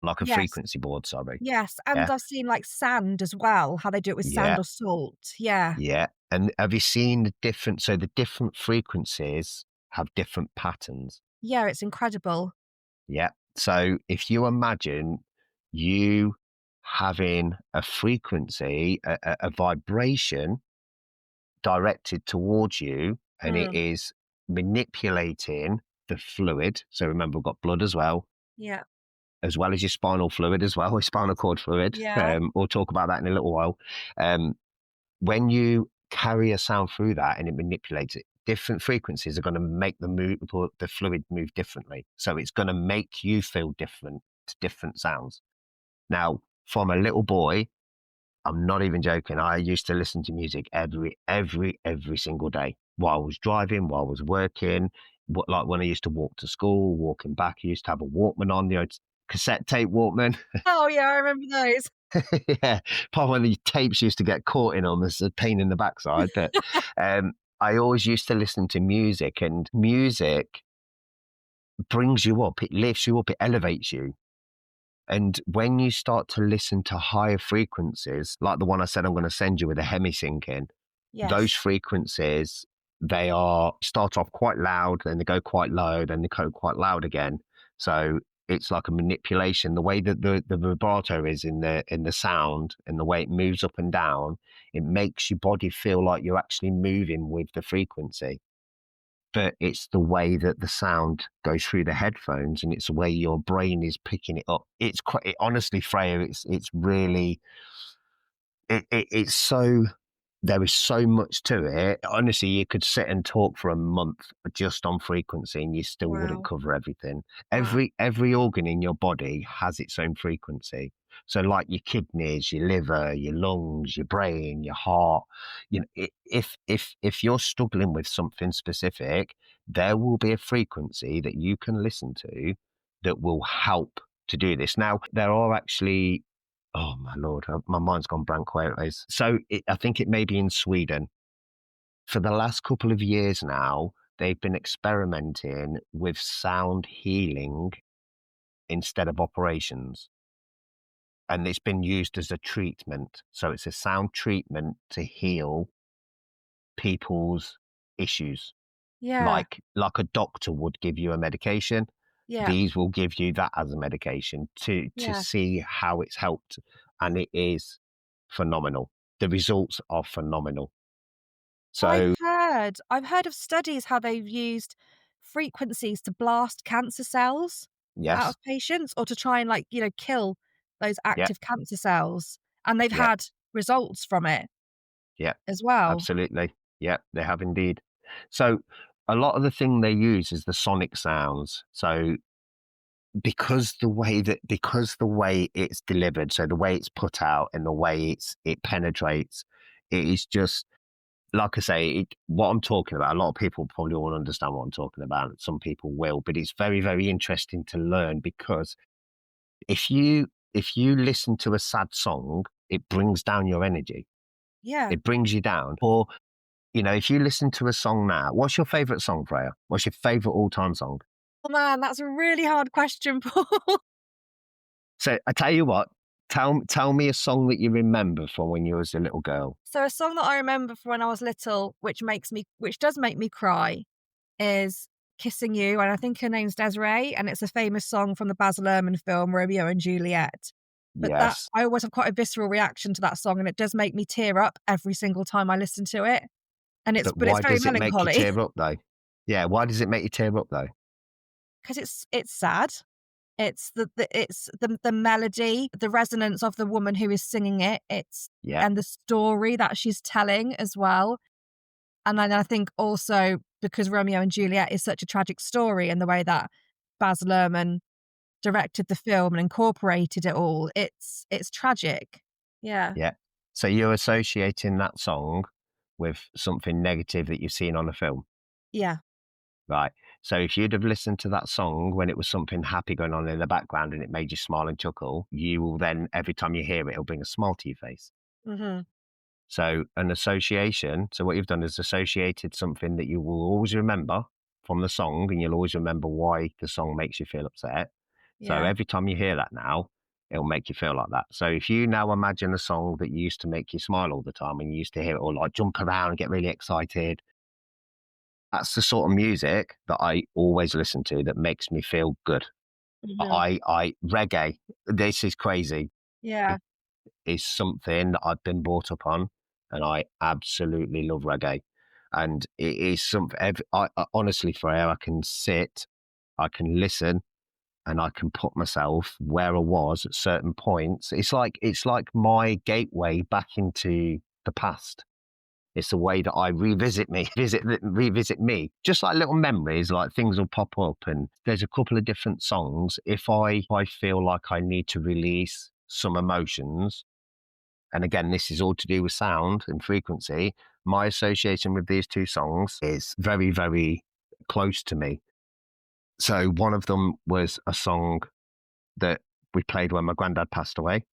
like a Yes. frequency board? Sorry. Yes, and Yeah, I've seen, like, sand as well, how they do it with yeah, sand or salt. Yeah. yeah. And have you seen the different? So the different frequencies have different patterns. Yeah, it's incredible. Yeah. So if you imagine you having a frequency, a vibration directed towards you, and it Mm. is manipulating the fluid. So remember, we've got blood Yeah. as well as your spinal fluid as well, or spinal cord fluid. Yeah. We'll talk about that in a little while. Um, when you carry a sound through that and it manipulates it, different frequencies are going to make the fluid move differently. So it's going to make you feel different to different sounds. Now, from a little boy, I'm not even joking. I used to listen to music every single day while I was driving, while I was working. Like when I used to walk to school, walking back, I used to have a Walkman on, the old cassette tape Walkman. Oh, yeah, I remember those. Yeah, probably when the tapes used to get caught in them as a pain in the backside. But um, I always used to listen to music, and music brings you up, it lifts you up, it elevates you. And when you start to listen to higher frequencies, like the one I said I'm going to send you with a hemi-syncing, those Yes. frequencies, they start off quite loud, then they go quite low, then they go quite loud again. So it's like a manipulation. The way that the vibrato is in the sound and the way it moves up and down, it makes your body feel like you're actually moving with the frequency. But it's the way that the sound goes through the headphones, and it's the way your brain is picking it up. It's quite honestly, Freya, it's really it's so, there is so much to it. Honestly, you could sit and talk for a month just on frequency and you still wouldn't Wow. cover everything. Wow. Every organ in your body has its own frequency. So like your kidneys, your liver, your lungs, your brain, your heart, you know, if you're struggling with something specific, there will be a frequency that you can listen to that will help to do this. Now, there are actually, oh my lord, my mind's gone blank where it is. So I think it may be in Sweden. For the last couple of years now, they've been experimenting with sound healing instead of operations. And it's been used as a treatment. So it's a sound treatment to heal people's issues. Yeah. Like a doctor would give you a medication, Yeah. these will give you that as a medication to Yeah. see how it's helped, and it is phenomenal. The results are phenomenal. So I've heard of studies how they've used frequencies to blast cancer cells out yes, of patients or to try and like, kill those yeah, active cancer cells. And they've yeah, had results from it yeah, as well. absolutely, yeah, they have indeed. So a lot of the thing they use is the sonic sounds. So because the way it's delivered, so the way it's put out and the way it penetrates, it is just, like I say, what I'm talking about, a lot of people probably won't understand what I'm talking about. Some people will, but it's very, very interesting to learn, because if you listen to a sad song, it brings down your energy. Yeah. It brings you down. Or, if you listen to a song now, what's your favorite song, Freya? What's your favorite all-time song? Oh man, that's a really hard question, Paul. So I tell you what, tell me a song that you remember from when you was a little girl. So a song that I remember from when I was little, which does make me cry, is Kissing You. And I think her name's Desiree, and it's a famous song from the Baz Luhrmann film Romeo and Juliet. But that Yes. I always have quite a visceral reaction to that song, and it does make me tear up every single time I listen to it. And But it's why very does it make you melancholy tear up though? Yeah, why does it make you tear up though? because it's sad. It's the melody, the resonance of the woman who is singing it. Yeah, And the story that she's telling as well. And then I think also because Romeo and Juliet is such a tragic story, and the way that Baz Luhrmann directed the film and incorporated it all, it's tragic. Yeah. yeah. So you're associating that song with something negative that you've seen on a film, Yeah. right? So if you'd have listened to that song when it was something happy going on in the background and it made you smile and chuckle, you will then, every time you hear it, it'll bring a smile to your face. Mhm. So an association, so what you've done is associated something that you will always remember from the song, and you'll always remember why the song makes you feel upset. So Yeah. every time you hear that now, it'll make you feel like that. So if you now imagine a song that used to make you smile all the time and you used to hear it or like jump around and get really excited, that's the sort of music that I always listen to that makes me feel good. Mhm. Reggae, this is crazy, Yeah. is something that I've been brought up on, and I absolutely love reggae. And it is something, I honestly, Freya, I can sit, I can listen, and I can put myself where I was at certain points. It's like my gateway back into the past. It's the way that I revisit me. Just like little memories, like things will pop up, and there's a couple of different songs. If I feel like I need to release some emotions, and again, this is all to do with sound and frequency, my association with these two songs is very, very close to me. So one of them was a song that we played when my granddad passed away,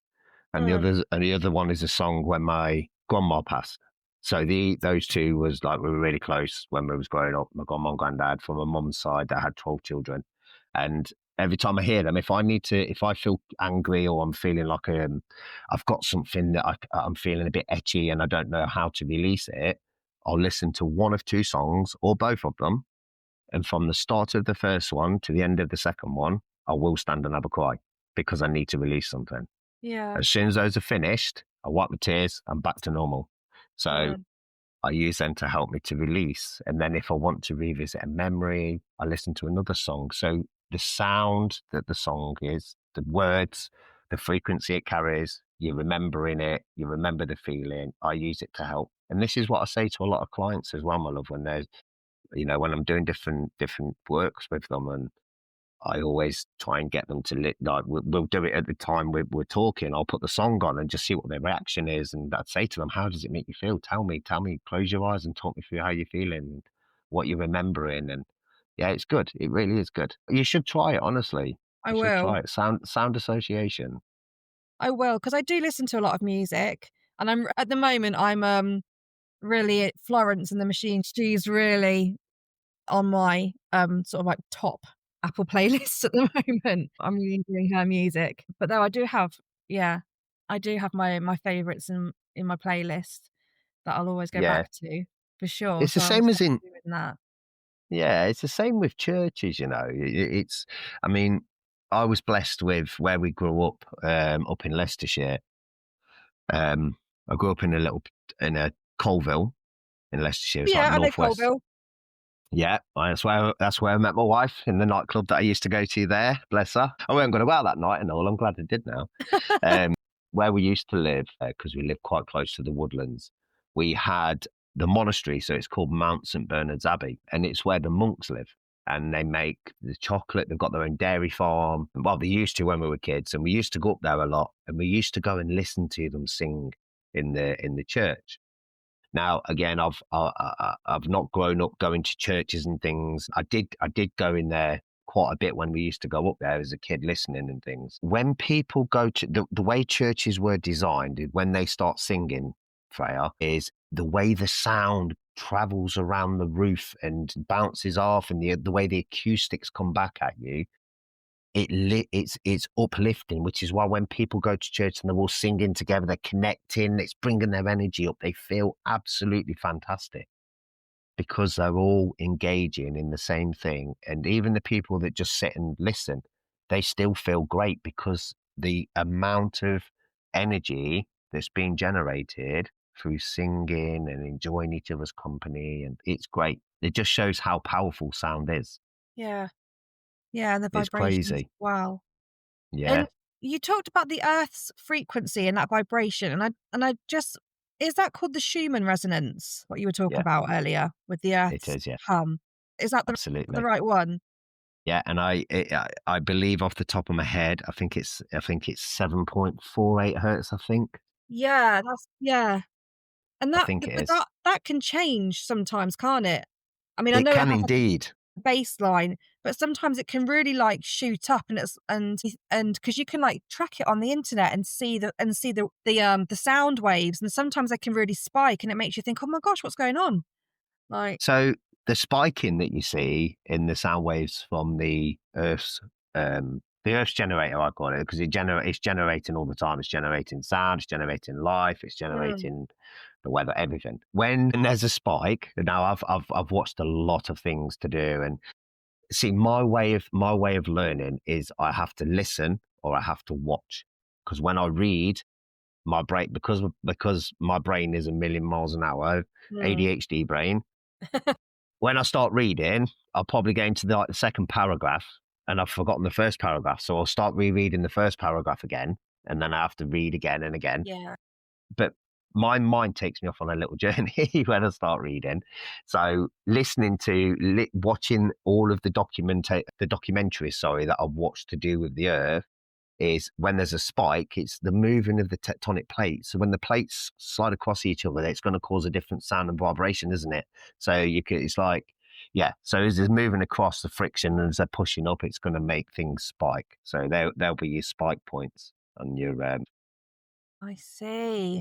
and Mm. the other one is a song when my grandma passed. So those two was like, we were really close when we was growing up. My grandma and granddad, from my mum's side, they had 12 children, and every time I hear them, if I feel angry or I'm feeling like I've got something that I'm feeling a bit etchy and I don't know how to release it, I'll listen to one of two songs or both of them, and from the start of the first one to the end of the second one, I will stand and have a cry because I need to release something. Yeah. As soon as those are finished, I wipe my tears, I'm back to normal. So Mm. I use them to help me to release. And then if I want to revisit a memory, I listen to another song. So the sound that the song is, the words, the frequency it carries, you're remembering it, you remember the feeling. I use it to help. And this is what I say to a lot of clients as well, my love, when there's, when I'm doing different works with them, and I always try and get them to like we'll do it at the time we're talking. I'll put the song on and just see what their reaction is, and I'd say to them, "How does it make you feel? Tell me. Close your eyes and talk me through how you're feeling, what you're remembering." And yeah, it's good. It really is good. You should try it. Honestly, I you should try will. it. Sound association. I will, because I do listen to a lot of music, and I'm at the moment really at Florence and the Machine. She's really on my sort of like top Apple playlists at the moment. I'm really enjoying her music. But though yeah, I do have my favourites in my playlist that I'll always go Yeah, back to for sure. it's the So I was same as in. definitely doing that. Yeah, it's the same with churches. It's. I mean, I was blessed with where we grew up in Leicestershire. I grew up in a Colville in Leicestershire. It's like Yeah, I know northwest. Colville. Yeah, that's where I met my wife, in the nightclub that I used to go to there. Bless her. I wasn't going to go out that night and all. I'm glad I did now. Um, where we used to live, because we lived quite close to the woodlands, we had the monastery. So it's called Mount St Bernard's Abbey, and it's where the monks live. And they make the chocolate. They've got their own dairy farm. Well, they used to when we were kids, and we used to go up there a lot. And we used to go and listen to them sing in the church. Now, again, I've not grown up going to churches and things. I did go in there quite a bit when we used to go up there as a kid, listening and things. When people go to the way churches were designed, when they start singing, Freya, is the way the sound travels around the roof and bounces off, and the way the acoustics come back at you. It's uplifting, which is why when people go to church and they're all singing together, they're connecting, it's bringing their energy up. They feel absolutely fantastic because they're all engaging in the same thing. And even the people that just sit and listen, they still feel great because the amount of energy that's being generated through singing and enjoying each other's company, and it's great. It just shows how powerful sound is. Yeah. Yeah, and the It's vibrations as crazy. well. Yeah, And you talked about the Earth's frequency and that vibration, and I just is that called the Schumann resonance? What you were talking yeah, about earlier with the it Earth's is. Yeah. hum? Is that the Absolutely. right one? Yeah, and I believe off the top of my head, I think it's 7.48 hertz, I think. Yeah, yeah. And I think it but is. that can change sometimes, can't it? I mean, I It know it can has like indeed. a baseline, but sometimes it can really like shoot up, and because you can like track it on the internet and see the sound waves, and sometimes they can really spike, and it makes you think, oh my gosh, what's going on? Like, So the spiking that you see in the sound waves from the Earth's generator, I call it, because it's generating all the time. It's generating sound, it's generating life, it's mm, generating the weather, everything. When there's a spike, now I've watched a lot of things to do, and see, my way of learning is I have to listen or I have to watch, because when I read, my brain, because my brain is a million miles an hour, mm, ADHD brain. When I start reading, I'll probably get into the second paragraph and I've forgotten the first paragraph, so I'll start rereading the first paragraph again, and then I have to read again and again. yeah, But my mind takes me off on a little journey when I start reading. So listening to, watching all of the documentaries, sorry, that I've watched to do with the Earth, is when there's a spike, it's the moving of the tectonic plates. So when the plates slide across each other, it's going to cause a different sound and vibration, isn't it? So it's like, yeah. So as it's moving across, the friction, and as they're pushing up, it's going to make things spike. So there'll be your spike points on your. I see.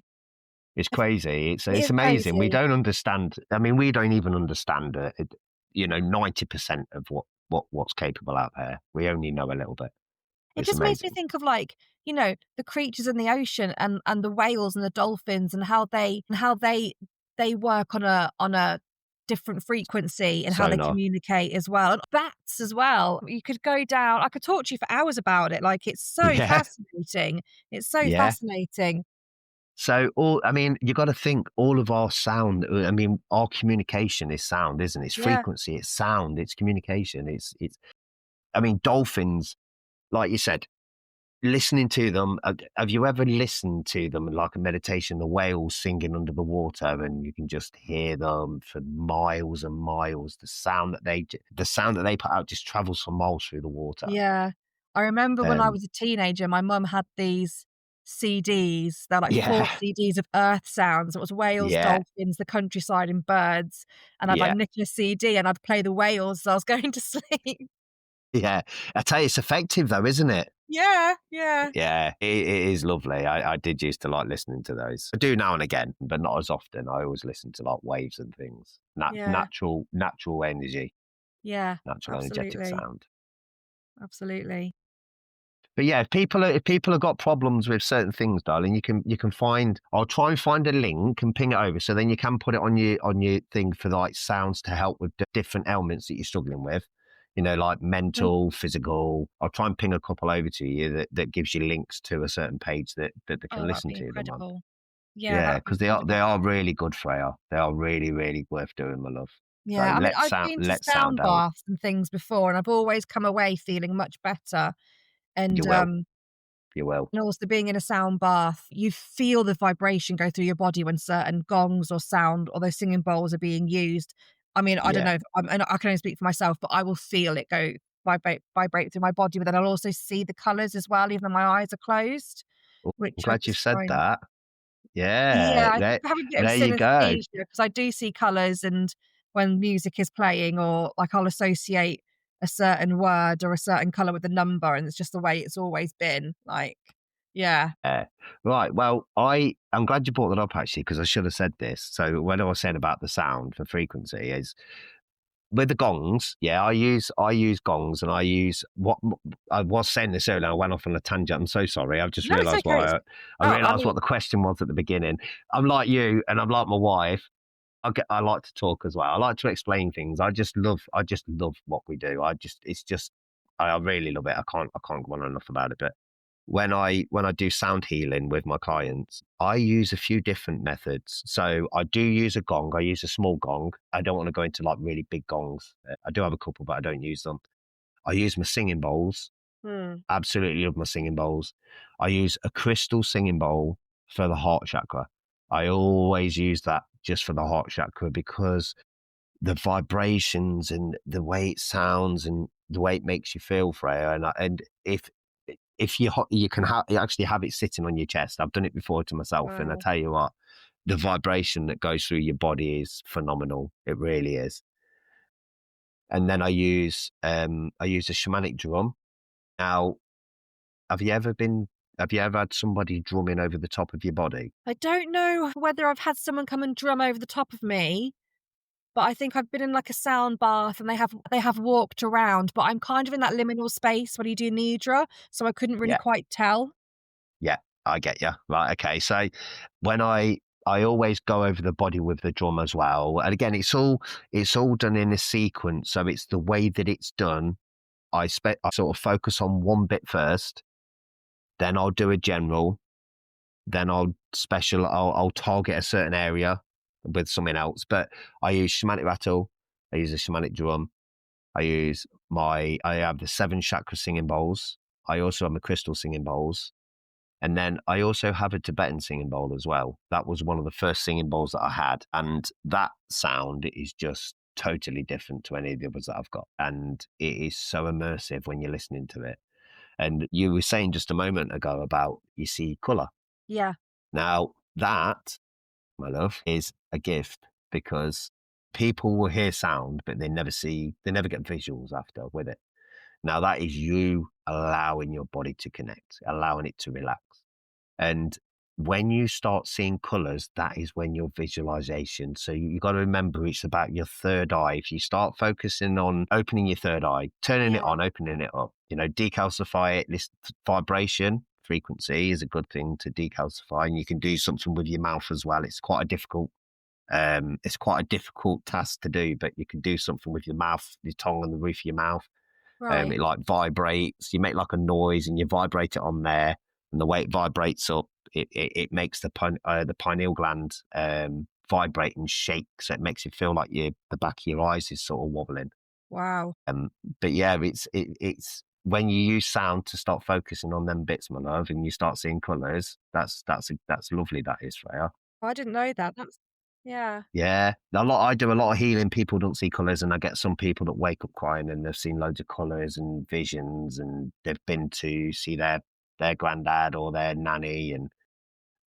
It's crazy. It It's is amazing. We crazy. don't understand. I mean, we don't even understand 90% of what's capable out there. We only know a little bit. It It's just makes me amazing. think of like, the creatures in the ocean and the whales and the dolphins and how they work on a different frequency and how they Sonar. communicate as well. And bats as well. You could go down I could talk to you for hours about it. Like it's so Yeah. fascinating. It's so Yeah. fascinating. So I mean, you got to think all of our sound. I mean, our communication is sound, isn't it? It's Yeah. frequency, it's sound, it's communication. I mean, dolphins, like you said. listening to them, have you ever listened to them like a meditation, the whales singing under the water, and you can just hear them for miles and miles? The sound that they put out just travels for miles through the water. Yeah. I remember when I Um, was a teenager, my mum had these CDs. They're like 4 yeah, CDs of earth sounds. It was whales, yeah, dolphins, the countryside, and birds. And I'd like yeah, nick a CD and I'd play the whales as I was going to sleep. yeah. I tell you, it's effective though, isn't it? Yeah, yeah, Yeah, it is lovely. I did used to like listening to those. I do now and again, but not as often. I always listen to like waves and things, yeah, natural energy, yeah. natural energetic Absolutely, sound. absolutely. But yeah, if people have got problems with certain things, darling, you can find. I'll try and find a link and ping it over, so then you can put it on your thing for like sounds to help with the different ailments that you're struggling with. You know, like Mm. mental, physical. I'll try and ping a couple over to you that gives you links to a certain page that they can Oh, that'd listen be to them on. incredible. Yeah, Yeah, that'd be because they incredible. are really good, Freya. They are really, really worth doing, my love. So Yeah, I mean, I've been to let sound sound help. baths and things before, and I've always come away feeling much better. And You will, you will. and also being in a sound bath, you feel the vibration go through your body when certain gongs or sound or those singing bowls are being used. I mean, I don't Yeah. know if and I can only speak for myself, but I will feel it go vibrate through my body, but then I'll also see the colours as well, even though my eyes are closed, Oh, I'm which I glad you just said find that. Yeah, yeah, I think I have a bit of there you go. synesthesia because I do see colours and when music is playing or like I'll associate a certain word or a certain colour with a number and it's just the way it's always been. Like, yeah. Yeah. Right. Well, I'm glad you brought that up actually, because I should have said this. So when I was saying about the sound for frequency is with the gongs. Yeah, I use gongs, and I use what I was saying this earlier. I went off on a tangent. I'm so sorry. I've just No, it's realised okay. It's I oh, I realised mean what the question was at the beginning. I'm like you, and I'm like my wife. I like to talk as well. I like to explain things. I just love what we do. It's just, I really love it. I can't go on enough about it. But when I do sound healing with my clients, I use a few different methods. So I do use a gong. I use a small gong. I don't want to go into like really big gongs. I do have a couple, but I don't use them. I use my singing bowls. hmm, Absolutely love my singing bowls. I use a crystal singing bowl for the heart chakra. I always use that just for the heart chakra because the vibrations and the way it sounds and the way it makes you feel, Freya. And if you can you actually have it sitting on your chest. I've done it before to myself, and I wow. tell you what, the vibration that goes through your body is phenomenal. It really is. And then I use a shamanic drum. Now, have you ever been? Have you ever had somebody drumming over the top of your body? I don't know whether I've had someone come and drum over the top of me, but I think I've been in like a sound bath and they have walked around, but I'm kind of in that liminal space when you do nidra, so I couldn't really Yeah, quite tell. yeah, I get you. Right, okay. So when I always go over the body with the drum as well, and again, it's all done in a sequence. So it's the way that it's done. I sort of focus on one bit first, then I'll do a general, then I'll target a certain area with something else. But I use shamanic rattle, I use a shamanic drum, I have the 7 chakra singing bowls. I also have my crystal singing bowls. And then I also have a Tibetan singing bowl as well. That was one of the first singing bowls that I had. And that sound is just totally different to any of the others that I've got. And it is so immersive when you're listening to it. And you were saying just a moment ago about you see colour. Yeah. Now, that, my love, is a gift because people will hear sound, but they never get visuals after with it. Now, that is you allowing your body to connect, allowing it to relax. And when you start seeing colors, that is when your visualization. So you got to remember it's about your third eye. If you start focusing on opening your third eye, turning it Yeah. on, opening it up, decalcify it. This vibration frequency is a good thing to decalcify. And you can do something with your mouth as well. It's quite a difficult task to do, but you can do something with your mouth, your tongue on the roof of your mouth. Right. It like vibrates. You make like a noise and you vibrate it on there, and the way it vibrates up, it makes the pineal gland vibrate and shake, so it makes it feel like the back of your eyes is sort of wobbling. Wow. But yeah, it's when you use sound to start focusing on them bits, my love, and you start seeing colours, that's lovely. That is, Freya. Oh, I didn't know that. That's yeah. Yeah, I do a lot of healing. People don't see colours, and I get some people that wake up crying and they've seen loads of colours and visions, and they've been to see their granddad or their nanny, and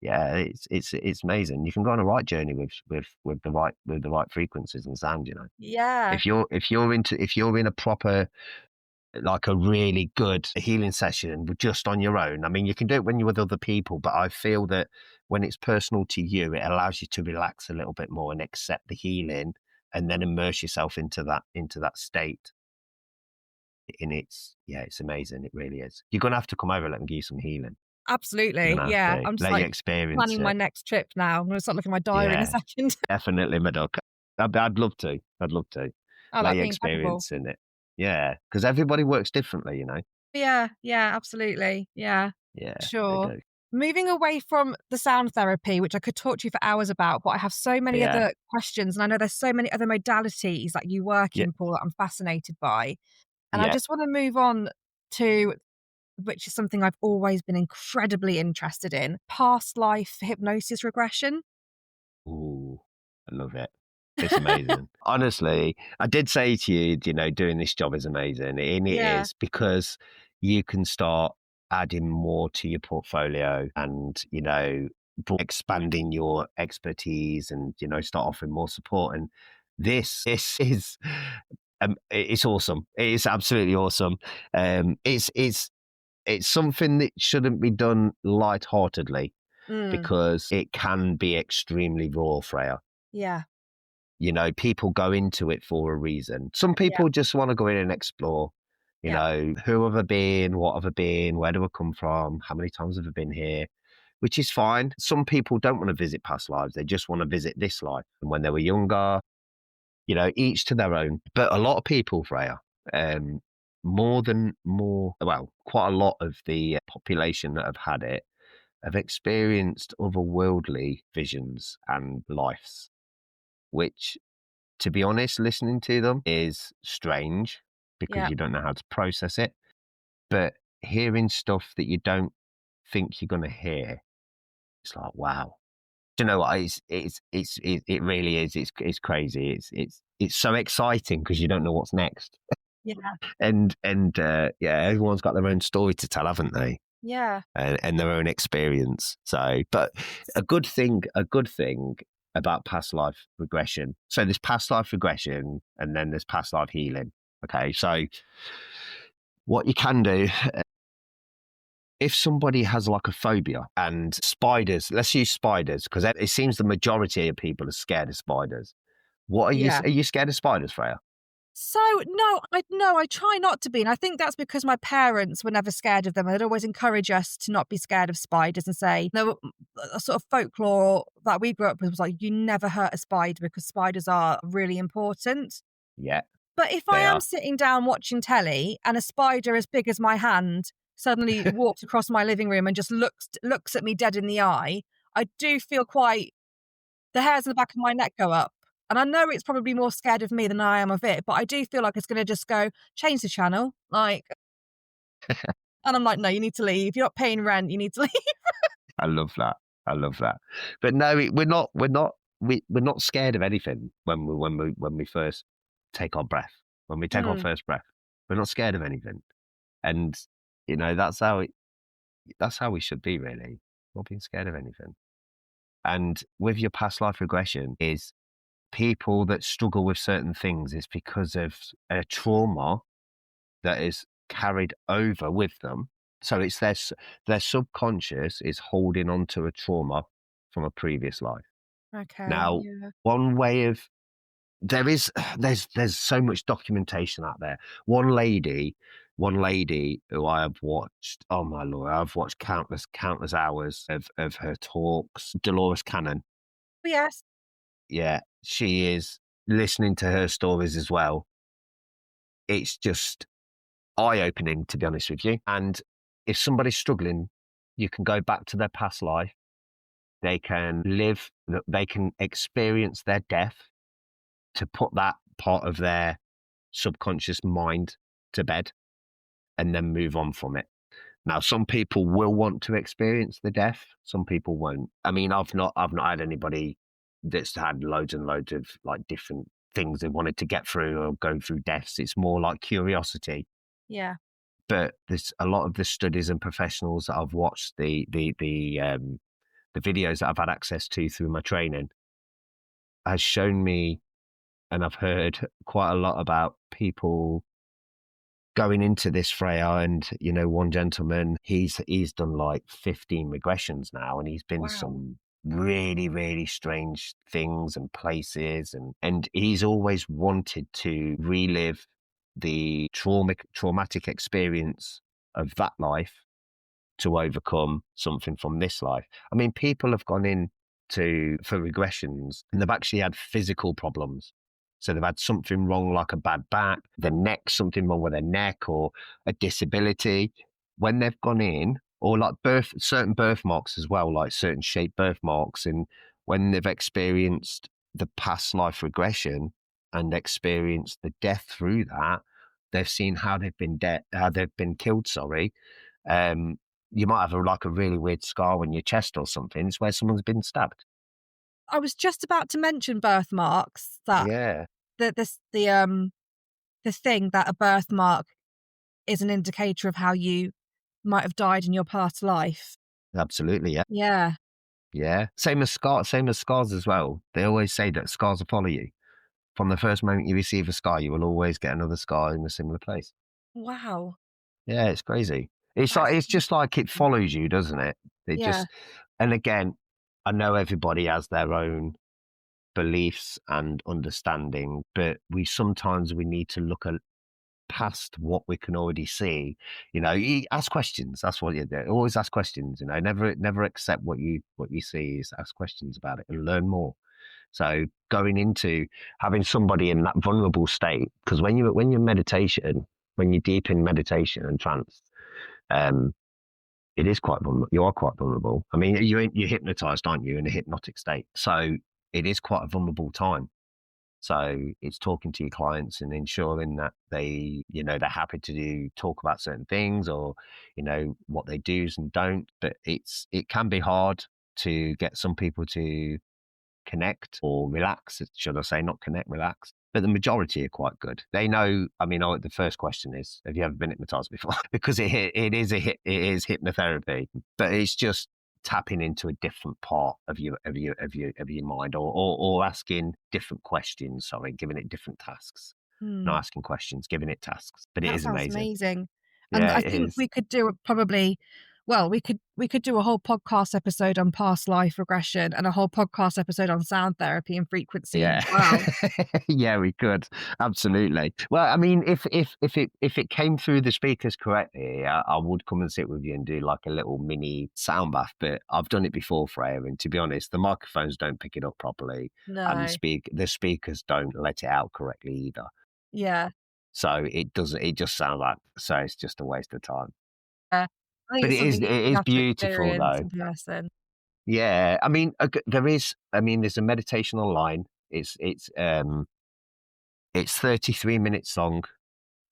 yeah, it's amazing. You can go on a right journey with the right frequencies and sound. You know, Yeah. if you're in a proper, like a really good healing session just on your own. I mean, you can do it when you're with other people, but I feel that when it's personal to you, it allows you to relax a little bit more and accept the healing, and then immerse yourself into that state. And it's amazing. It really is. You're gonna have to come over and let me give you some healing. You're Absolutely. gonna have Yeah. to I'm just let you like experience planning my it. next trip now. I'm gonna start looking at my diary in a Yeah, second. definitely, my dog. I'd love to. I'd love to Oh, let that'd you be incredible. experience in it. Yeah, because everybody works differently, you know. Yeah, yeah, absolutely. Yeah, Yeah, they sure. do. Moving away from the sound therapy, which I could talk to you for hours about, but I have so many Yeah, other questions, and I know there's so many other modalities that you work yeah, in, Paul, that I'm fascinated by. And I yeah. just want to move on to, which is something I've always been incredibly interested in, past life hypnosis regression. Ooh, I love it. It's amazing. Honestly, I did say to you, doing this job is amazing. And it Yeah, is, because you can start adding more to your portfolio and, expanding your expertise and, start offering more support. And this is, it's awesome. It is absolutely awesome. It's something that shouldn't be done lightheartedly, mm, because it can be extremely raw, Freya. yeah, People go into it for a reason. Some yeah, people just want to go in and explore, yeah, who have I been? What have I been? Where do I come from? How many times have I been here? Which is fine. Some people don't want to visit past lives. They just want to visit this life. And when they were younger, each to their own. But a lot of people, Freya, um, quite a lot of the population that have had it have experienced otherworldly visions and lives, which, to be honest, listening to them is strange because yeah, you don't know how to process it. But hearing stuff that you don't think you're going to hear, it's like, wow. Do you know what? It really is. It's crazy. It's so exciting because you don't know what's next. yeah, And yeah, everyone's got their own story to tell, haven't they? yeah, And their own experience. So, but a good thing about past life regression. So there's past life regression, and then there's past life healing. Okay, so what you can do, if somebody has like a phobia and spiders, let's use spiders because it seems the majority of people are scared of spiders. What are you? yeah. Are you scared of spiders, Freya? So no, I try not to be, and I think that's because my parents were never scared of them. They'd always encourage us to not be scared of spiders and say no. A sort of folklore that we grew up with was like you never hurt a spider because spiders are really important. Yeah, But if I they am are. sitting down watching telly and a spider as big as my hand suddenly walks across my living room and just looks at me dead in the eye, I do feel quite the hairs on the back of my neck go up. And I know it's probably more scared of me than I am of it, but I do feel like it's gonna just go, "Change the channel," like and I'm like, "No, you need to leave. You're not paying rent, you need to leave." I love that. I love that. But no, we're not scared of anything when we first take our breath. When we take our Mm, first breath, we're not scared of anything. And that's how we should be, really. Not being scared of anything. And with your past life regression, is people that struggle with certain things is because of a trauma that is carried over with them. So it's their subconscious is holding on to a trauma from a previous life. okay, Now, yeah. one way of there is there's so much documentation out there. One lady who I have watched, oh my lord, I've watched countless hours of her talks. Dolores Cannon, Yes. yeah, she is, listening to her stories as well. It's just eye-opening, to be honest with you. And if somebody's struggling, you can go back to their past life. They can experience their death to put that part of their subconscious mind to bed. and then move on from it. Now, some people will want to experience the death. Some people won't. I mean, I've not had anybody that's had loads and loads of like different things they wanted to get through or go through deaths. It's more like curiosity. Yeah. But there's a lot of the studies and professionals that I've watched, the videos that I've had access to through my training, has shown me, and I've heard quite a lot about people going into this Freyja. And one gentleman, he's done like 15 regressions now, and he's been Wow. some really, really strange things and places, and he's always wanted to relive the traumatic experience of that life to overcome something from this life. I mean, people have gone in for regressions and they've actually had physical problems. So they've had something wrong, like a bad back, their neck, something wrong with their neck, or a disability. When they've gone in, or like certain birthmarks as well, like certain shaped birthmarks. And when they've experienced the past life regression and experienced the death through that, they've seen how they've been killed. You might have like a really weird scar on your chest or something. It's where someone's been stabbed. I was just about to mention birthmarks. Yeah, The thing that a birthmark is an indicator of how you might have died in your past life. absolutely. Yeah. Yeah. Yeah. Same as scars as well. They always say that scars will follow you. From the first moment you receive a scar, you will always get another scar in a similar place. Wow. Yeah, it's crazy. That's It's just like it follows you, doesn't it? Yeah. And again, I know everybody has their own beliefs and understanding, but we need to look at past what we can already see. You ask questions. That's what you do. Always ask questions. Never accept what you see. Is ask questions about it and learn more. So going into having somebody in that vulnerable state, because when you're deep in meditation and trance, it is quite vulnerable. You are quite vulnerable. I mean, you're hypnotized, aren't you, in a hypnotic state? So it is quite a vulnerable time. So it's talking to your clients and ensuring that they're happy to talk about certain things, or, what they do and don't. But it can be hard to get some people to connect or relax, should I say, not connect, relax. But the majority are quite good. They know. I mean, the first question is, have you ever been hypnotized before? Because it is hypnotherapy, but it's just tapping into a different part of your mind, or asking different questions. Sorry, giving it different tasks. Not asking questions, giving it tasks. But it That is sounds amazing. amazing. And Yeah, I it think is. we could do we could do a whole podcast episode on past life regression and a whole podcast episode on sound therapy and frequency Yeah. as well. Yeah, we could. Absolutely. Well, I mean, if it came through the speakers correctly, I would come and sit with you and do like a little mini sound bath. But I've done it before, Freya, and to be honest, the microphones don't pick it up properly, and No. the speakers don't let it out correctly either. Yeah. So it just sounds like, so it's just a waste of time. Yeah. I think But it's something it you is have to beautiful experience though. in person. Yeah, I mean, there's a meditation online. It's 33 minutes long,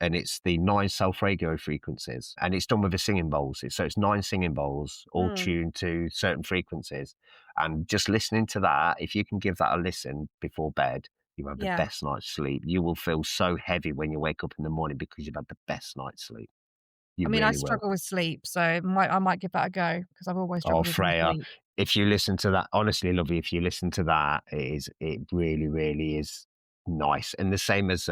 and it's the 9 self-radio frequencies, and it's done with a singing bowls. So it's 9 singing bowls, all tuned to certain frequencies. And just listening to that, if you can give that a listen before bed, you have the Yeah. best night's sleep. You will feel so heavy when you wake up in the morning because you've had the best night's sleep. You I mean, I really will. struggle with sleep, so I might give that a go because I've always Oh, struggled with my Freya, sleep. if you listen to that, honestly, lovely, if you listen to that, it really, really is nice. And the same as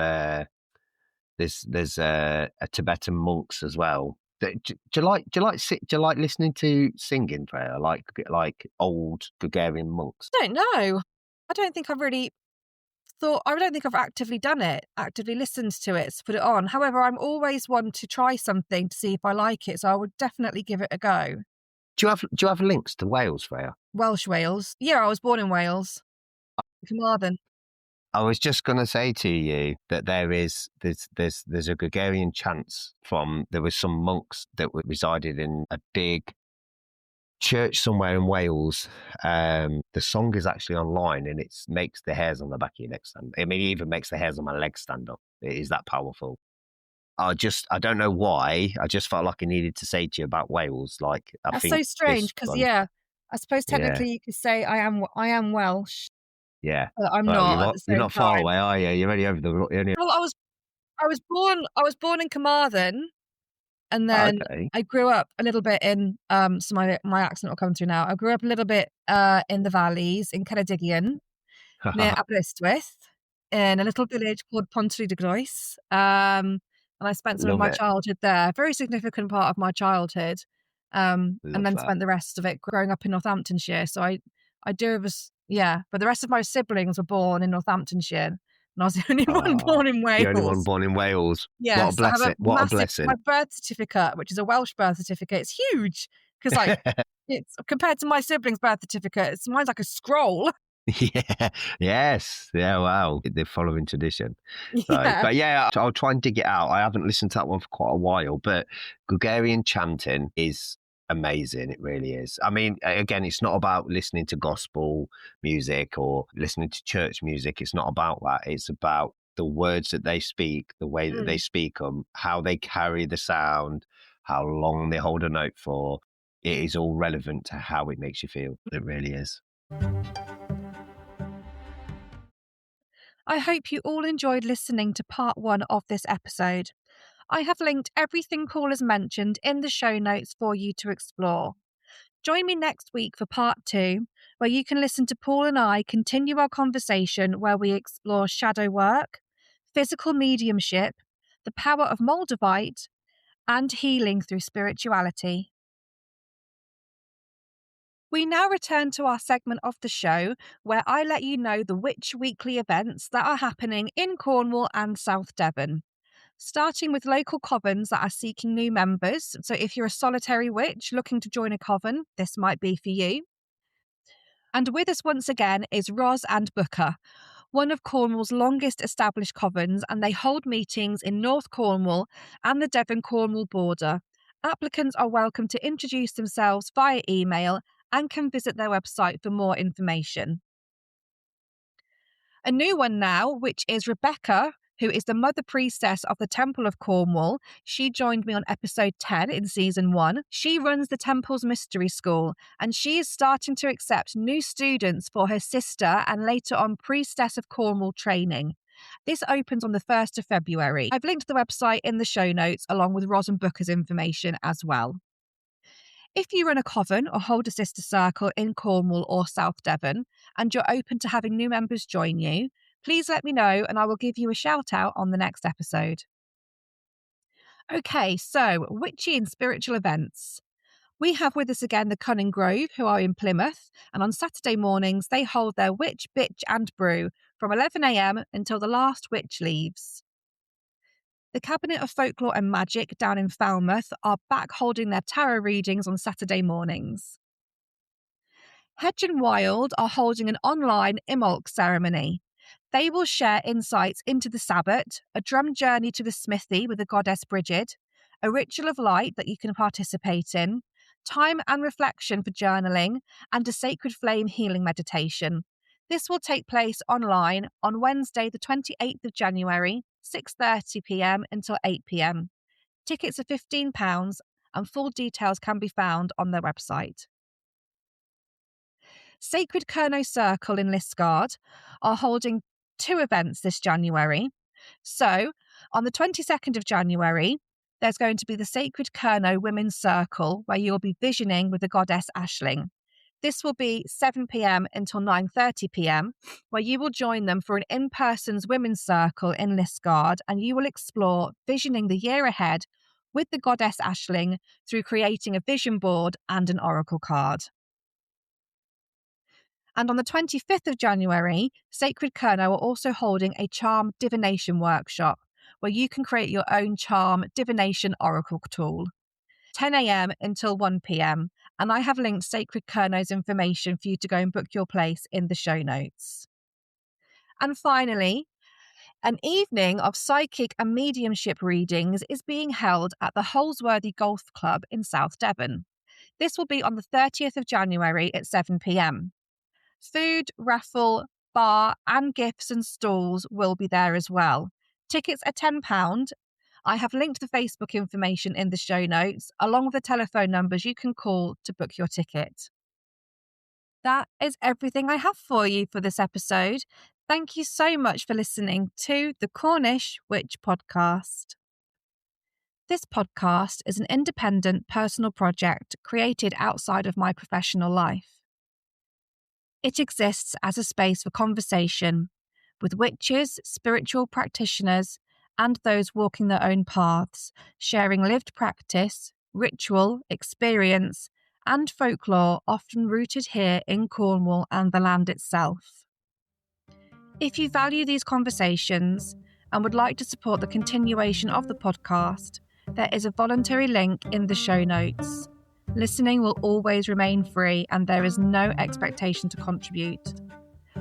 there's a Tibetan monks as well. Do you like listening to singing, Freya? Like old Gregarian monks? I don't know. I don't think I don't think I've actively done it, actively listened to it, to put it on. However, I'm always one to try something to see if I like it, so I would definitely give it a go. Do you have links to Wales, Freya? Welsh Wales. Yeah, I was born in Wales. Carmarthen. I was just going to say to you that there's a Gregarian chants there was some monks that resided in a big church somewhere in Wales. The song is actually online, and it makes the hairs on the back of your neck stand. I mean, it even makes the hairs on my legs stand up. It is that powerful. I don't know why. I just felt like I needed to say to you about Wales. Like, I That's think so this strange because, one, yeah, I suppose yeah, technically you could say I am Welsh, yeah. but I'm Well, not at the you're same not far time. away, are you? You're only over the. You're only, Well, I was born in Carmarthen, and then okay. I grew up a little bit in so my accent will come through now. I grew up a little bit in the valleys in Ceredigion, near Aberystwyth, in a little village called Pontrhydygroes. And I spent some of Love my it. childhood there, a very significant part of my childhood. And Love then that. spent the rest of it growing up in Northamptonshire. So I do have yeah, but the rest of my siblings were born in Northamptonshire, and I was the only one Ah, born in the only one Wales. born in Wales. What a Yes, I have a blessing. What a massive my blessing. birth certificate, which is a Welsh birth certificate. It's huge because, like, it's compared to my siblings' birth certificates, mine's like a scroll. Yeah. Yes. Yeah. Wow. They're following tradition. So, Yeah. but yeah, I'll try and dig it out. I haven't listened to that one for quite a while, but Gregorian chanting is amazing. It really is. I mean, again, it's not about listening to gospel music or listening to church music. It's not about that. It's about the words that they speak, the way that they Mm. speak them, how they carry the sound, how long they hold a note for. It is all relevant to how it makes you feel. It really is. I hope you all enjoyed listening to part 1 of this episode. I have linked everything callers mentioned in the show notes for you to explore. Join me next week for part 2, where you can listen to Paul and I continue our conversation where we explore shadow work, physical mediumship, the power of Moldavite, and healing through spirituality. We now return to our segment of the show where I let you know the Witch Weekly events that are happening in Cornwall and South Devon. Starting with local covens that are seeking new members. So if you're a solitary witch looking to join a coven, this might be for you. And with us once again is Ros and Booker, one of Cornwall's longest established covens, and they hold meetings in North Cornwall and the Devon-Cornwall border. Applicants are welcome to introduce themselves via email and can visit their website for more information. A new one now, which is Rebecca, who is the mother priestess of the Temple of Cornwall. She joined me on episode 10 in season 1. She runs the temple's mystery school, and she is starting to accept new students for her sister and later on priestess of Cornwall training. This opens on the 1st of February. I've linked the website in the show notes along with Ros and Booker's information as well. If you run a coven or hold a sister circle in Cornwall or South Devon and you're open to having new members join you, please let me know and I will give you a shout out on the next episode. Okay, so witchy and spiritual events. We have with us again the Cunning Grove, who are in Plymouth, and on Saturday mornings they hold their witch, bitch and brew from 11 a.m. until the last witch leaves. The Cabinet of Folklore and Magic down in Falmouth are back holding their tarot readings on Saturday mornings. Hedge&Wild are holding an online Imbolc ceremony. They will share insights into the Sabbat, a drum journey to the smithy with the goddess Bridget, a ritual of light that you can participate in, time and reflection for journaling, and a sacred flame healing meditation. This will take place online on Wednesday, the 28th of January, 6:30 p.m. until 8 p.m. Tickets are £15 and full details can be found on their website. Sacred Kerno Circle in Liskeard are holding 2 events this January. So, on the 22nd of January, there's going to be the Sacred Kerno Women's Circle where you'll be visioning with the goddess Aisling. This will be 7 p.m. until 9:30 p.m, where you will join them for an in-person women's circle in Liskeard and you will explore visioning the year ahead with the goddess Aisling through creating a vision board and an oracle card. And on the 25th of January, Sacred Kerno are also holding a charm divination workshop where you can create your own charm divination oracle tool. 10 a.m. until 1 p.m. And I have linked Sacred Kerno's information for you to go and book your place in the show notes. And finally, an evening of psychic and mediumship readings is being held at the Holsworthy Golf Club in South Devon. This will be on the 30th of January at 7 p.m. Food, raffle, bar, and gifts and stalls will be there as well. Tickets are £10, I have linked the Facebook information in the show notes, along with the telephone numbers you can call to book your ticket. That is everything I have for you for this episode. Thank you so much for listening to the Cornish Witch Podcast. This podcast is an independent personal project created outside of my professional life. It exists as a space for conversation with witches, spiritual practitioners, and those walking their own paths, sharing lived practice, ritual, experience, and folklore often rooted here in Cornwall and the land itself. If you value these conversations and would like to support the continuation of the podcast, there is a voluntary link in the show notes. Listening will always remain free and there is no expectation to contribute.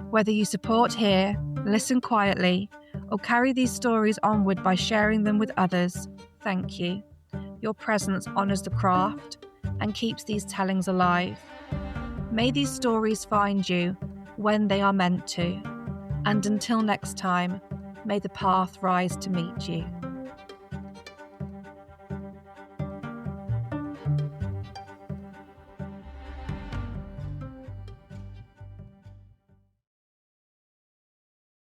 Whether you support here, listen quietly, or carry these stories onward by sharing them with others, thank you. Your presence honours the craft and keeps these tellings alive. May these stories find you when they are meant to. And until next time, may the path rise to meet you.